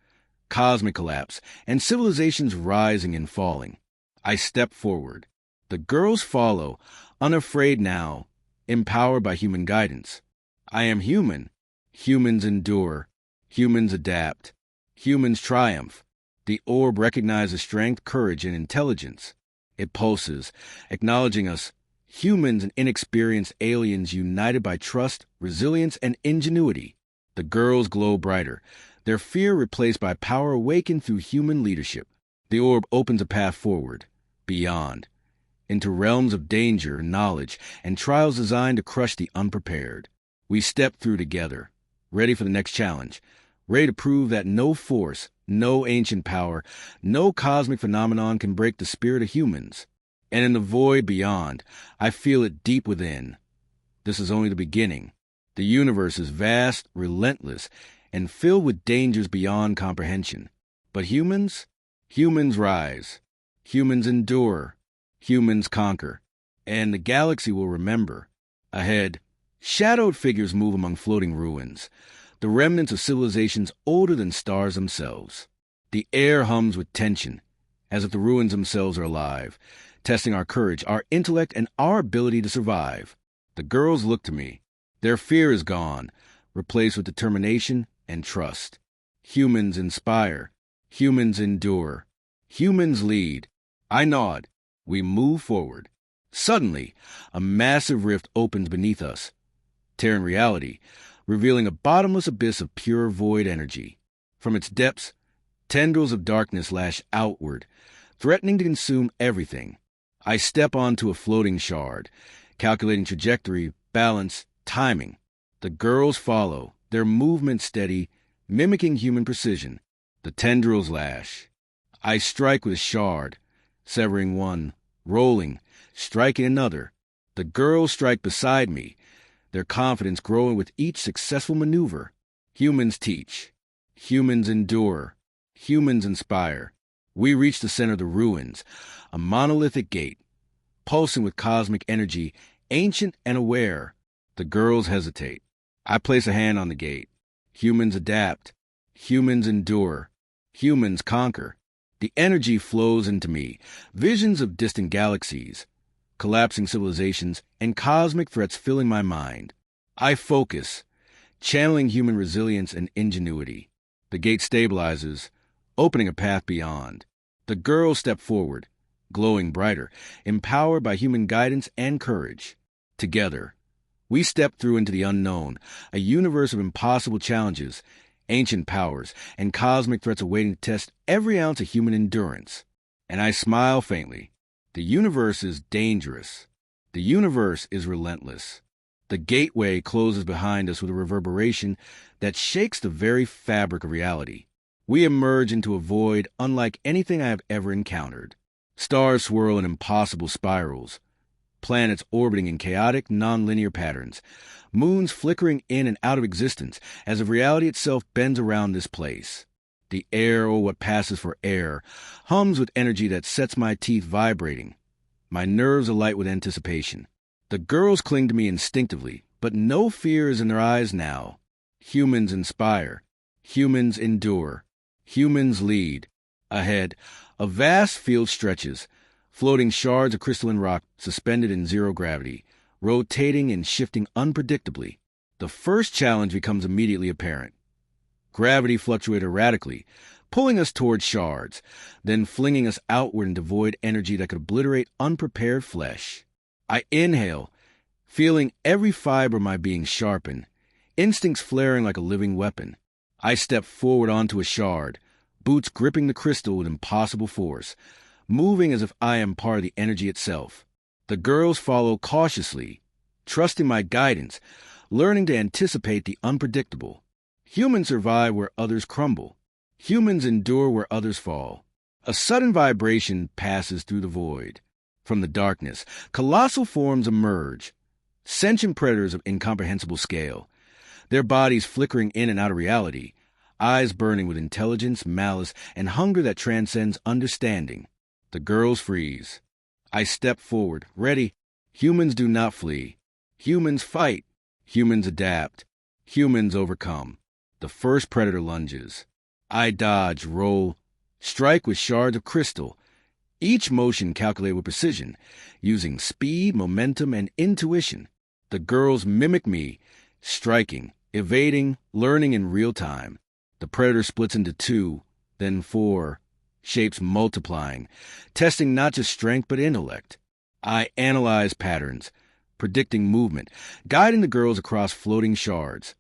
Speaker 1: cosmic collapse, and civilizations rising and falling. I step forward. The girls follow, unafraid now, empowered by human guidance. I am human. Humans endure. Humans adapt. Humans triumph. The orb recognizes strength, courage, and intelligence. It pulses, acknowledging us, humans and inexperienced aliens united by trust, resilience, and ingenuity. The girls glow brighter, their fear replaced by power awakened through human leadership. The orb opens a path forward, beyond, into realms of danger, knowledge, and trials designed to crush the unprepared. We step through together, ready for the next challenge, ready to prove that no force, no ancient power, no cosmic phenomenon can break the spirit of humans. And in the void beyond, I feel it deep within. This is only the beginning. The universe is vast, relentless, and filled with dangers beyond comprehension. But humans rise. Humans endure. Humans conquer. And the galaxy will remember. Ahead, shadowed figures move among floating ruins, the remnants of civilizations older than stars themselves. The air hums with tension, as if the ruins themselves are alive, testing our courage, our intellect, and our ability to survive. The girls look to me. Their fear is gone, replaced with determination and trust. Humans inspire. Humans endure. Humans lead. I nod. We move forward. Suddenly, a massive rift opens beneath us, tearing reality, revealing a bottomless abyss of pure void energy. From its depths, tendrils of darkness lash outward, threatening to consume everything. I step onto a floating shard, calculating trajectory, balance, timing. The girls follow, their movement steady, mimicking human precision. The tendrils lash. I strike with a shard, severing one, rolling, striking another. The girls strike beside me, their confidence growing with each successful maneuver. Humans teach. Humans endure. Humans inspire. We reach the center of the ruins, a monolithic gate, pulsing with cosmic energy, ancient and aware. The girls hesitate. I place a hand on the gate. Humans adapt. Humans endure. Humans conquer. The energy flows into me, visions of distant galaxies, collapsing civilizations, and cosmic threats filling my mind. I focus, channeling human resilience and ingenuity. The gate stabilizes, opening a path beyond. The girls step forward, glowing brighter, empowered by human guidance and courage. Together, We step through into the unknown, a universe of impossible challenges, ancient powers, and cosmic threats awaiting to test every ounce of human endurance. And I smile faintly. The universe is dangerous. The universe is relentless. The gateway closes behind us with a reverberation that shakes the very fabric of reality. We emerge into a void unlike anything I have ever encountered. Stars swirl in impossible spirals, planets orbiting in chaotic, non-linear patterns, moons flickering in and out of existence as if reality itself bends around this place. The air, or what passes for air, hums with energy that sets my teeth vibrating, my nerves alight with anticipation. The girls cling to me instinctively, but no fear is in their eyes now. Humans inspire. Humans endure. Humans lead. Ahead, a vast field stretches, floating shards of crystalline rock suspended in zero gravity, rotating and shifting unpredictably. The first challenge becomes immediately apparent. Gravity fluctuates erratically, pulling us towards shards, then flinging us outward into void energy that could obliterate unprepared flesh. I inhale, feeling every fiber of my being sharpen, instincts flaring like a living weapon. I step forward onto a shard, boots gripping the crystal with impossible force, moving as if I am part of the energy itself. The girls follow cautiously, trusting my guidance, learning to anticipate the unpredictable. Humans survive where others crumble. Humans endure where others fall. A sudden vibration passes through the void. From the darkness, colossal forms emerge, sentient predators of incomprehensible scale, their bodies flickering in and out of reality, eyes burning with intelligence, malice, and hunger that transcends understanding. The girls freeze. I step forward, ready. Humans do not flee. Humans fight. Humans adapt. Humans overcome. The first predator lunges. I dodge, roll, strike with shards of crystal, each motion calculated with precision, using speed, momentum, and intuition. The girls mimic me, striking, evading, learning in real time. The predator splits into 2, then 4, shapes multiplying, testing not just strength but intellect. I analyze patterns, predicting movement, guiding the girls across floating shards,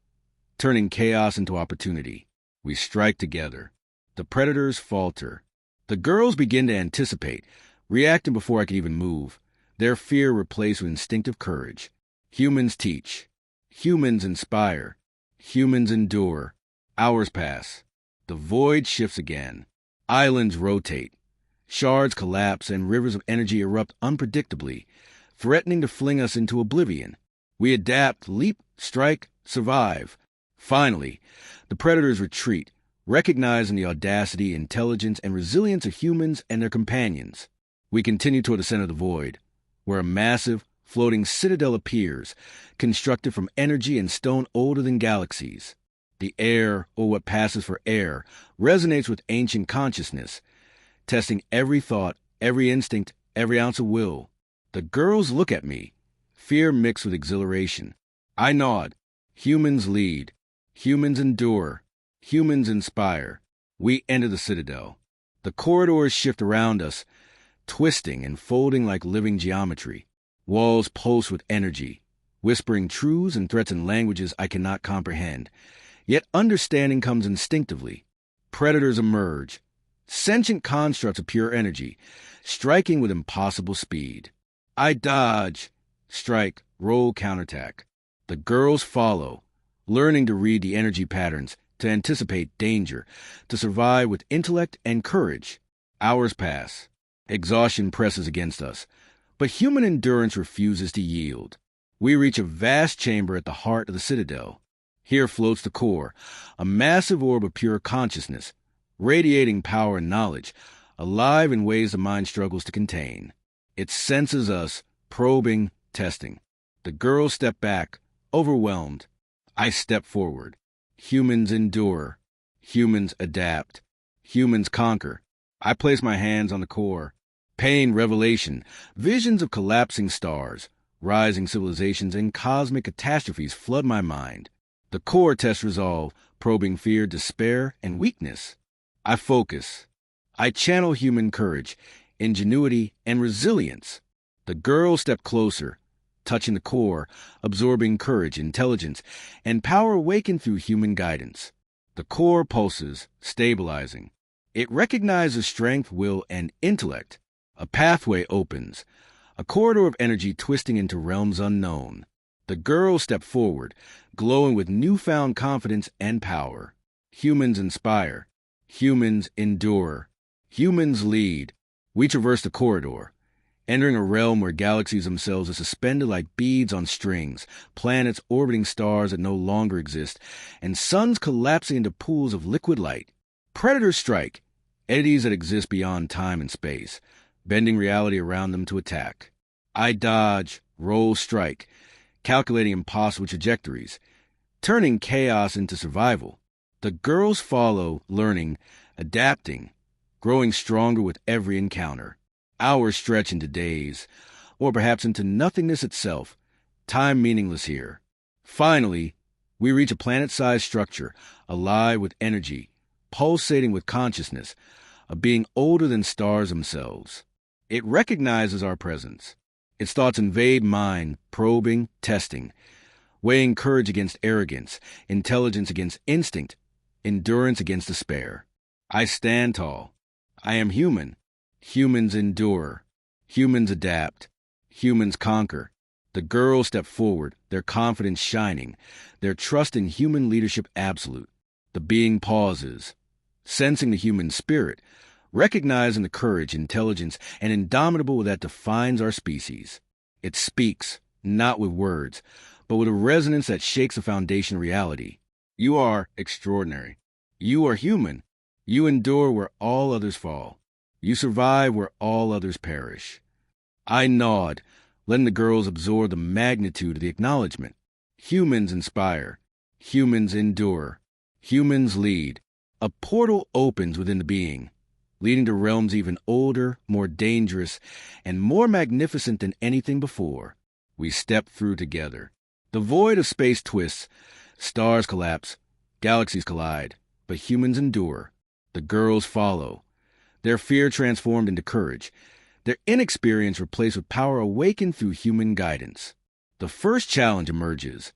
Speaker 1: turning chaos into opportunity. We strike together. The predators falter. The girls begin to anticipate, reacting before I can even move, their fear replaced with instinctive courage. Humans teach. Humans inspire. Humans endure. Hours pass. The void shifts again. Islands rotate. Shards collapse and rivers of energy erupt unpredictably, threatening to fling us into oblivion. We adapt, leap, strike, survive. Finally, the predators retreat, recognizing the audacity, intelligence, and resilience of humans and their companions. We continue toward the center of the void, where a massive, floating citadel appears, constructed from energy and stone older than galaxies. The air, or what passes for air, resonates with ancient consciousness, testing every thought, every instinct, every ounce of will. The girls look at me, fear mixed with exhilaration. I nod. Humans lead. Humans endure. Humans inspire. We enter the citadel. The corridors shift around us, twisting and folding like living geometry. Walls pulse with energy, whispering truths and threats in languages I cannot comprehend. Yet understanding comes instinctively. Predators emerge, sentient constructs of pure energy, striking with impossible speed. I dodge, strike, roll, counterattack. The girls follow, learning to read the energy patterns, to anticipate danger, to survive with intellect and courage. Hours pass. Exhaustion presses against us, but human endurance refuses to yield. We reach a vast chamber at the heart of the citadel. Here floats the core, a massive orb of pure consciousness, radiating power and knowledge, alive in ways the mind struggles to contain. It senses us, probing, testing. The girls step back, overwhelmed. I step forward. Humans endure. Humans adapt. Humans conquer. I place my hands on the core. Pain, revelation, visions of collapsing stars, rising civilizations, and cosmic catastrophes flood my mind. The core tests resolve, probing fear, despair, and weakness. I focus. I channel human courage, ingenuity, and resilience. The girls step closer, touching the core, absorbing courage, intelligence, and power awakened through human guidance. The core pulses, stabilizing. It recognizes strength, will, and intellect. A pathway opens, a corridor of energy twisting into realms unknown. The girls step forward, glowing with newfound confidence and power. Humans inspire. Humans endure. Humans lead. We traverse the corridor, entering a realm where galaxies themselves are suspended like beads on strings, planets orbiting stars that no longer exist, and suns collapsing into pools of liquid light. Predators strike, entities that exist beyond time and space, bending reality around them to attack. I dodge, roll, strike, calculating impossible trajectories, turning chaos into survival. The girls follow, learning, adapting, growing stronger with every encounter. Hours stretch into days, or perhaps into nothingness itself, time meaningless here. Finally, we reach a planet-sized structure, alive with energy, pulsating with consciousness, a being older than stars themselves. It recognizes our presence. Its thoughts invade mine, probing, testing, weighing courage against arrogance, intelligence against instinct, endurance against despair. I stand tall. I am human. Humans endure. Humans adapt. Humans conquer. The girls step forward, their confidence shining, their trust in human leadership absolute. The being pauses, sensing the human spirit, recognizing the courage, intelligence, and indomitable that defines our species. It speaks, not with words, but with a resonance that shakes the foundation of reality. You are extraordinary. You are human. You endure where all others fall. You survive where all others perish. I nod, letting the girls absorb the magnitude of the acknowledgement. Humans inspire. Humans endure. Humans lead. A portal opens within the being, leading to realms even older, more dangerous, and more magnificent than anything before. We step through together. The void of space twists, stars collapse, galaxies collide, but humans endure. The girls follow, their fear transformed into courage, their inexperience replaced with power awakened through human guidance. The first challenge emerges,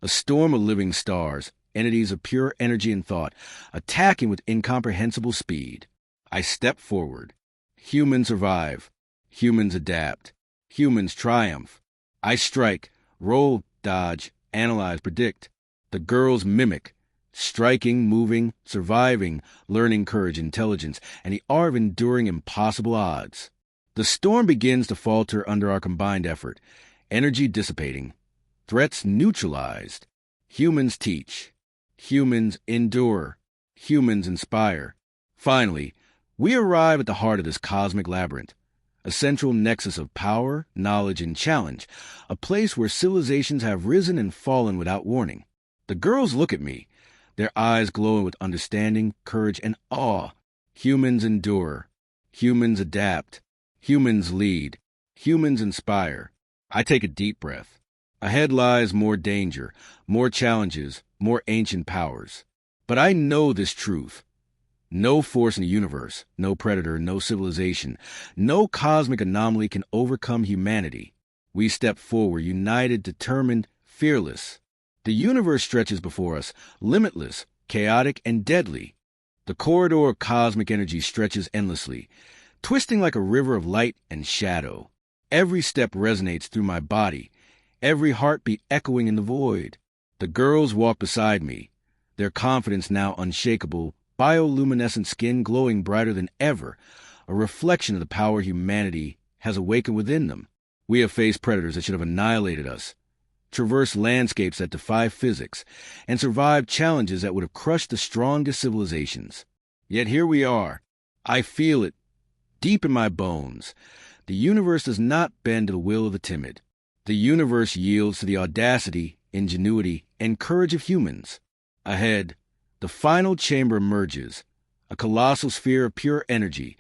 Speaker 1: a storm of living stars, entities of pure energy and thought, attacking with incomprehensible speed. I step forward. Humans survive. Humans adapt. Humans triumph. I strike, roll, dodge, analyze, predict. The girls mimic, striking, moving, surviving, learning courage, intelligence, and the art of enduring impossible odds. The storm begins to falter under our combined effort, energy dissipating, threats neutralized. Humans teach. Humans endure. Humans inspire. Finally, we arrive at the heart of this cosmic labyrinth, a central nexus of power, knowledge, and challenge, a place where civilizations have risen and fallen without warning. The girls look at me, their eyes glowing with understanding, courage, and awe. Humans endure. Humans adapt. Humans lead. Humans inspire. I take a deep breath. Ahead lies more danger, more challenges, more ancient powers. But I know this truth. No force in the universe, no predator, no civilization, no cosmic anomaly can overcome humanity. We step forward, united, determined, fearless. The universe stretches before us, limitless, chaotic, and deadly. The corridor of cosmic energy stretches endlessly, twisting like a river of light and shadow. Every step resonates through my body, every heartbeat echoing in the void. The girls walk beside me, their confidence now unshakable, bioluminescent skin glowing brighter than ever, a reflection of the power humanity has awakened within them. We have faced predators that should have annihilated us, traversed landscapes that defy physics, and survived challenges that would have crushed the strongest civilizations. Yet here we are. I feel it, deep in my bones. The universe does not bend to the will of the timid. The universe yields to the audacity, ingenuity, and courage of humans. Ahead, the final chamber emerges, a colossal sphere of pure energy,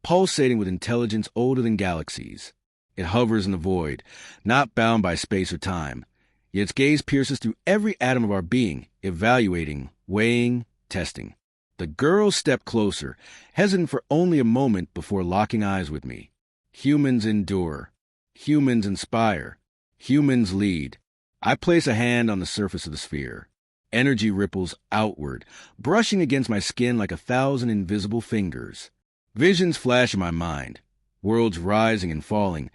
Speaker 1: pulsating with intelligence older than galaxies. It hovers in the void, not bound by space or time, yet its gaze pierces through every atom of our being, evaluating, weighing, testing. The girls step closer, hesitant for only a moment before locking eyes with me. Humans endure. Humans inspire. Humans lead. I place a hand on the surface of the sphere. Energy ripples outward, brushing against my skin like 1,000 invisible fingers. Visions flash in my mind. Worlds rising and falling.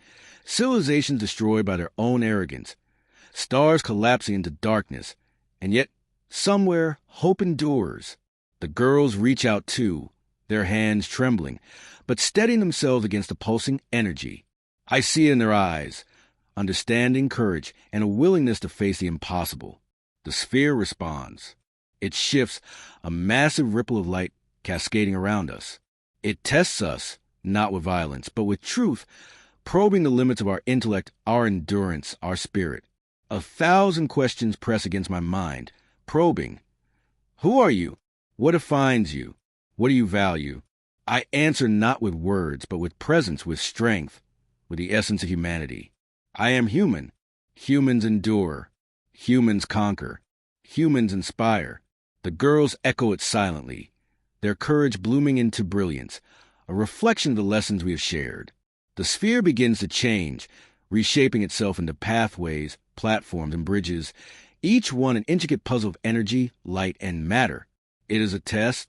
Speaker 1: Civilizations destroyed by their own arrogance. Stars collapsing into darkness. And yet, somewhere, hope endures. The girls reach out too, their hands trembling, but steadying themselves against the pulsing energy. I see it in their eyes, understanding, courage, and a willingness to face the impossible. The sphere responds. It shifts, a massive ripple of light cascading around us. It tests us, not with violence, but with truth, probing the limits of our intellect, our endurance, our spirit. 1,000 questions press against my mind, probing. Who are you? What defines you? What do you value? I answer not with words, but with presence, with strength, with the essence of humanity. I am human. Humans endure. Humans conquer. Humans inspire. The girls echo it silently, their courage blooming into brilliance, a reflection of the lessons we have shared. The sphere begins to change, reshaping itself into pathways, platforms, and bridges, each one an intricate puzzle of energy, light, and matter. It is a test,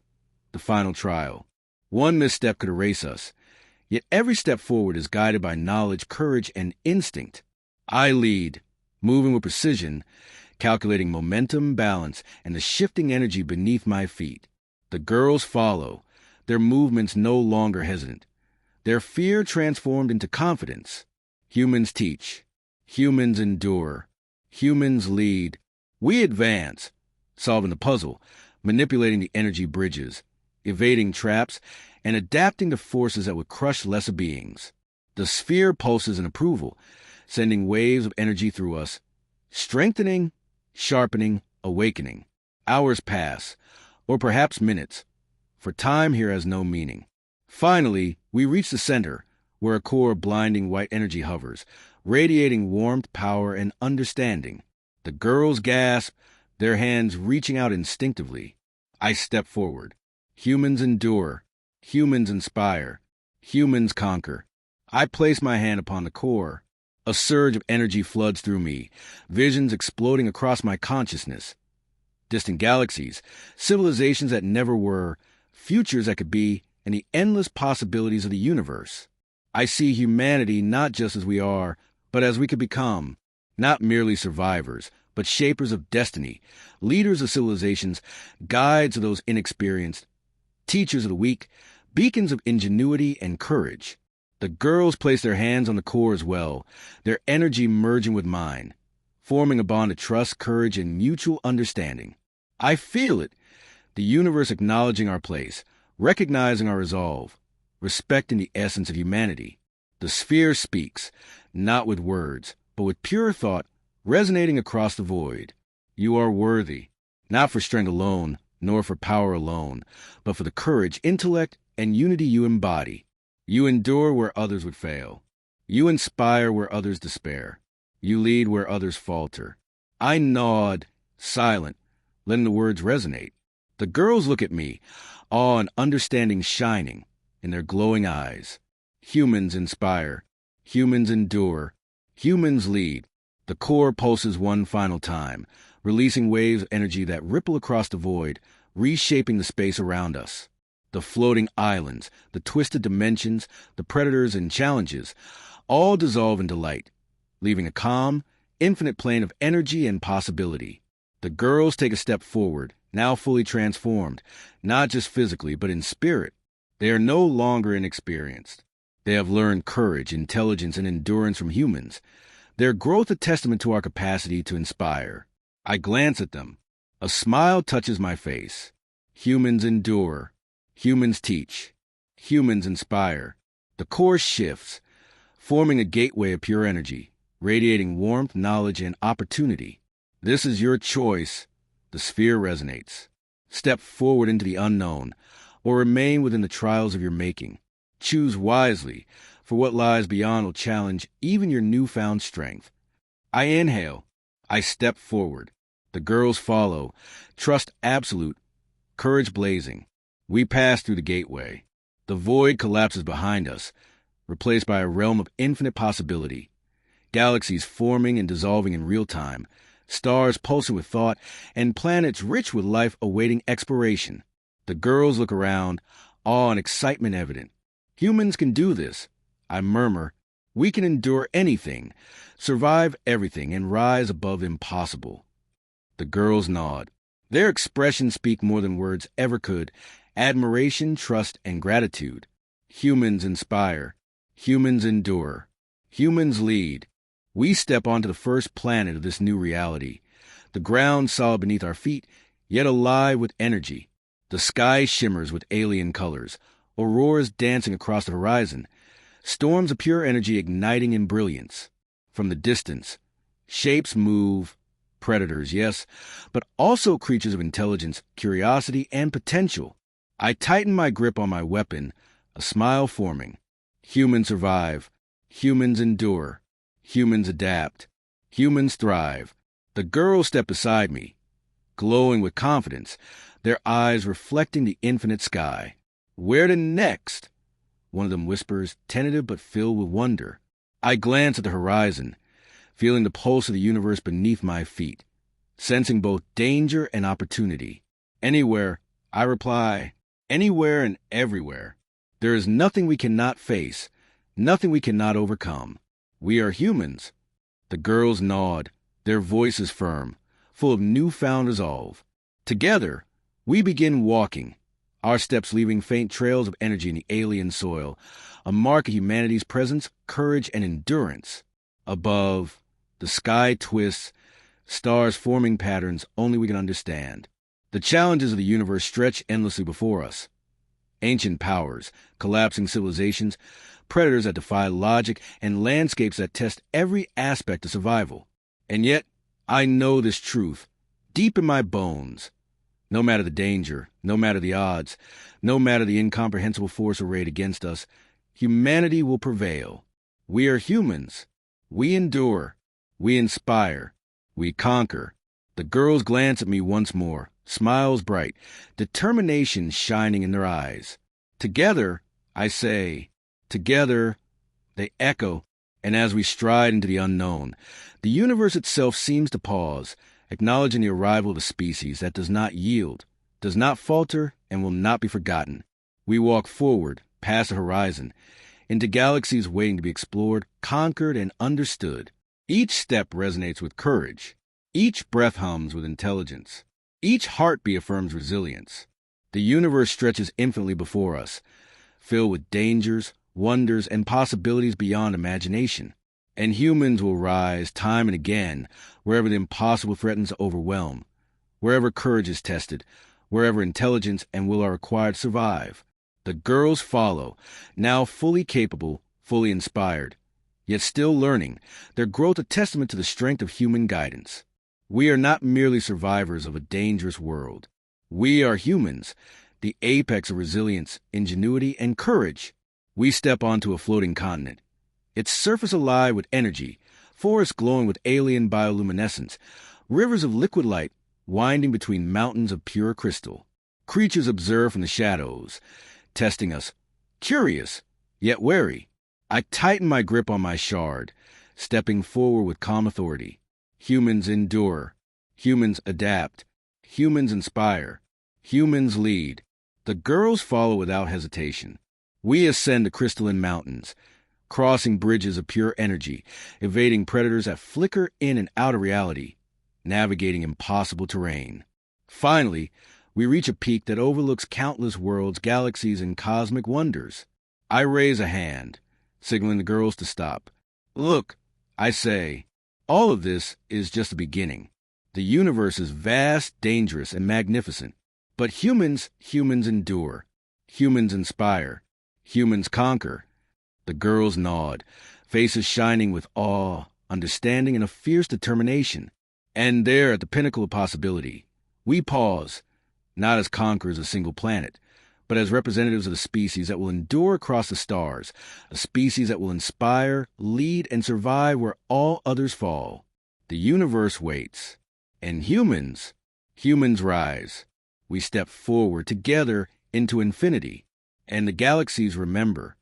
Speaker 1: the final trial. One misstep could erase us, yet every step forward is guided by knowledge, courage, and instinct. I lead, moving with precision, calculating momentum, balance, and the shifting energy beneath my feet. The girls follow, their movements no longer hesitant, their fear transformed into confidence. Humans teach. Humans endure. Humans lead. We advance, solving the puzzle, manipulating the energy bridges, evading traps, and adapting to forces that would crush lesser beings. The sphere pulses in approval, sending waves of energy through us, strengthening, sharpening, awakening. Hours pass, or perhaps minutes, for time here has no meaning. Finally, we reach the center, where a core of blinding white energy hovers, radiating warmth, power, and understanding. The girls gasp, their hands reaching out instinctively. I step forward. Humans endure. Humans inspire. Humans conquer. I place my hand upon the core. A surge of energy floods through me, visions exploding across my consciousness. Distant galaxies, civilizations that never were, futures that could be, and the endless possibilities of the universe. I see humanity not just as we are, but as we could become, not merely survivors, but shapers of destiny, leaders of civilizations, guides of those inexperienced, teachers of the weak, beacons of ingenuity and courage. The girls place their hands on the core as well, their energy merging with mine, forming a bond of trust, courage, and mutual understanding. I feel it, the universe acknowledging our place, recognizing our resolve, respecting the essence of humanity. The sphere speaks, not with words, but with pure thought, resonating across the void. You are worthy, not for strength alone, nor for power alone, but for the courage, intellect, and unity you embody. You endure where others would fail. You inspire where others despair. You lead where others falter. I nod, silent, letting the words resonate. The girls look at me, awe and understanding shining in their glowing eyes. Humans inspire. Humans endure. Humans lead. The core pulses one final time, releasing waves of energy that ripple across the void, reshaping the space around us. The floating islands, the twisted dimensions, the predators and challenges, all dissolve into light, leaving a calm, infinite plane of energy and possibility. The girls take a step forward, now fully transformed, not just physically, but in spirit. They are no longer inexperienced. They have learned courage, intelligence, and endurance from humans. Their growth a testament to our capacity to inspire. I glance at them. A smile touches my face. Humans endure. Humans teach. Humans inspire. The core shifts, forming a gateway of pure energy, radiating warmth, knowledge, and opportunity. This is your choice. The sphere resonates. Step forward into the unknown, or remain within the trials of your making. Choose wisely, for what lies beyond will challenge even your newfound strength. I inhale. I step forward. The girls follow. Trust absolute. Courage blazing. We pass through the gateway. The void collapses behind us, replaced by a realm of infinite possibility. Galaxies forming and dissolving in real time, stars pulsing with thought, and planets rich with life awaiting exploration. The girls look around, awe and excitement evident. Humans can do this, I murmur. We can endure anything, survive everything, and rise above impossible. The girls nod. Their expressions speak more than words ever could. Admiration, trust, and gratitude. Humans inspire. Humans endure. Humans lead. We step onto the first planet of this new reality. The ground solid beneath our feet, yet alive with energy. The sky shimmers with alien colors, auroras dancing across the horizon, storms of pure energy igniting in brilliance. From the distance, shapes move, predators, yes, but also creatures of intelligence, curiosity, and potential. I tighten my grip on my weapon, a smile forming. Humans survive. Humans endure. Humans adapt. Humans thrive. The girls step beside me, glowing with confidence, their eyes reflecting the infinite sky. Where to next? One of them whispers, tentative but filled with wonder. I glance at the horizon, feeling the pulse of the universe beneath my feet, sensing both danger and opportunity. Anywhere, I reply, anywhere and everywhere. There is nothing we cannot face, nothing we cannot overcome. We are humans. The girls nod, their voices firm, full of newfound resolve. Together, we begin walking, our steps leaving faint trails of energy in the alien soil, a mark of humanity's presence, courage, and endurance. Above, the sky twists, stars forming patterns only we can understand. The challenges of the universe stretch endlessly before us. Ancient powers, collapsing civilizations, predators that defy logic, and landscapes that test every aspect of survival. And yet, I know this truth, deep in my bones. No matter the danger, no matter the odds, no matter the incomprehensible force arrayed against us, humanity will prevail. We are humans. We endure. We inspire. We conquer. The girls glance at me once more, smiles bright, determination shining in their eyes. Together, I say, together, they echo, and as we stride into the unknown, the universe itself seems to pause, acknowledging the arrival of a species that does not yield, does not falter, and will not be forgotten. We walk forward, past the horizon, into galaxies waiting to be explored, conquered, and understood. Each step resonates with courage. Each breath hums with intelligence. Each heartbeat affirms resilience. The universe stretches infinitely before us, filled with dangers, wonders, and possibilities beyond imagination. And humans will rise time and again wherever the impossible threatens to overwhelm, wherever courage is tested, wherever intelligence and will are required to survive. The girls follow, now fully capable, fully inspired, yet still learning, their growth a testament to the strength of human guidance. We are not merely survivors of a dangerous world. We are humans, the apex of resilience, ingenuity, and courage. We step onto a floating continent, its surface alive with energy, forests glowing with alien bioluminescence, rivers of liquid light winding between mountains of pure crystal. Creatures observe from the shadows, testing us, curious, yet wary. I tighten my grip on my shard, stepping forward with calm authority. Humans endure. Humans adapt. Humans inspire. Humans lead. The girls follow without hesitation. We ascend the crystalline mountains, crossing bridges of pure energy, evading predators that flicker in and out of reality, navigating impossible terrain. Finally, we reach a peak that overlooks countless worlds, galaxies, and cosmic wonders. I raise a hand, signaling the girls to stop. Look, I say, all of this is just the beginning. The universe is vast, dangerous, and magnificent. But humans endure. Humans inspire. Humans conquer. The girls nod, faces shining with awe, understanding, and a fierce determination. And there, at the pinnacle of possibility, we pause, not as conquerors of a single planet, but as representatives of the species that will endure across the stars, a species that will inspire, lead, and survive where all others fall. The universe waits, and humans rise. We step forward together into infinity, and the galaxies remember.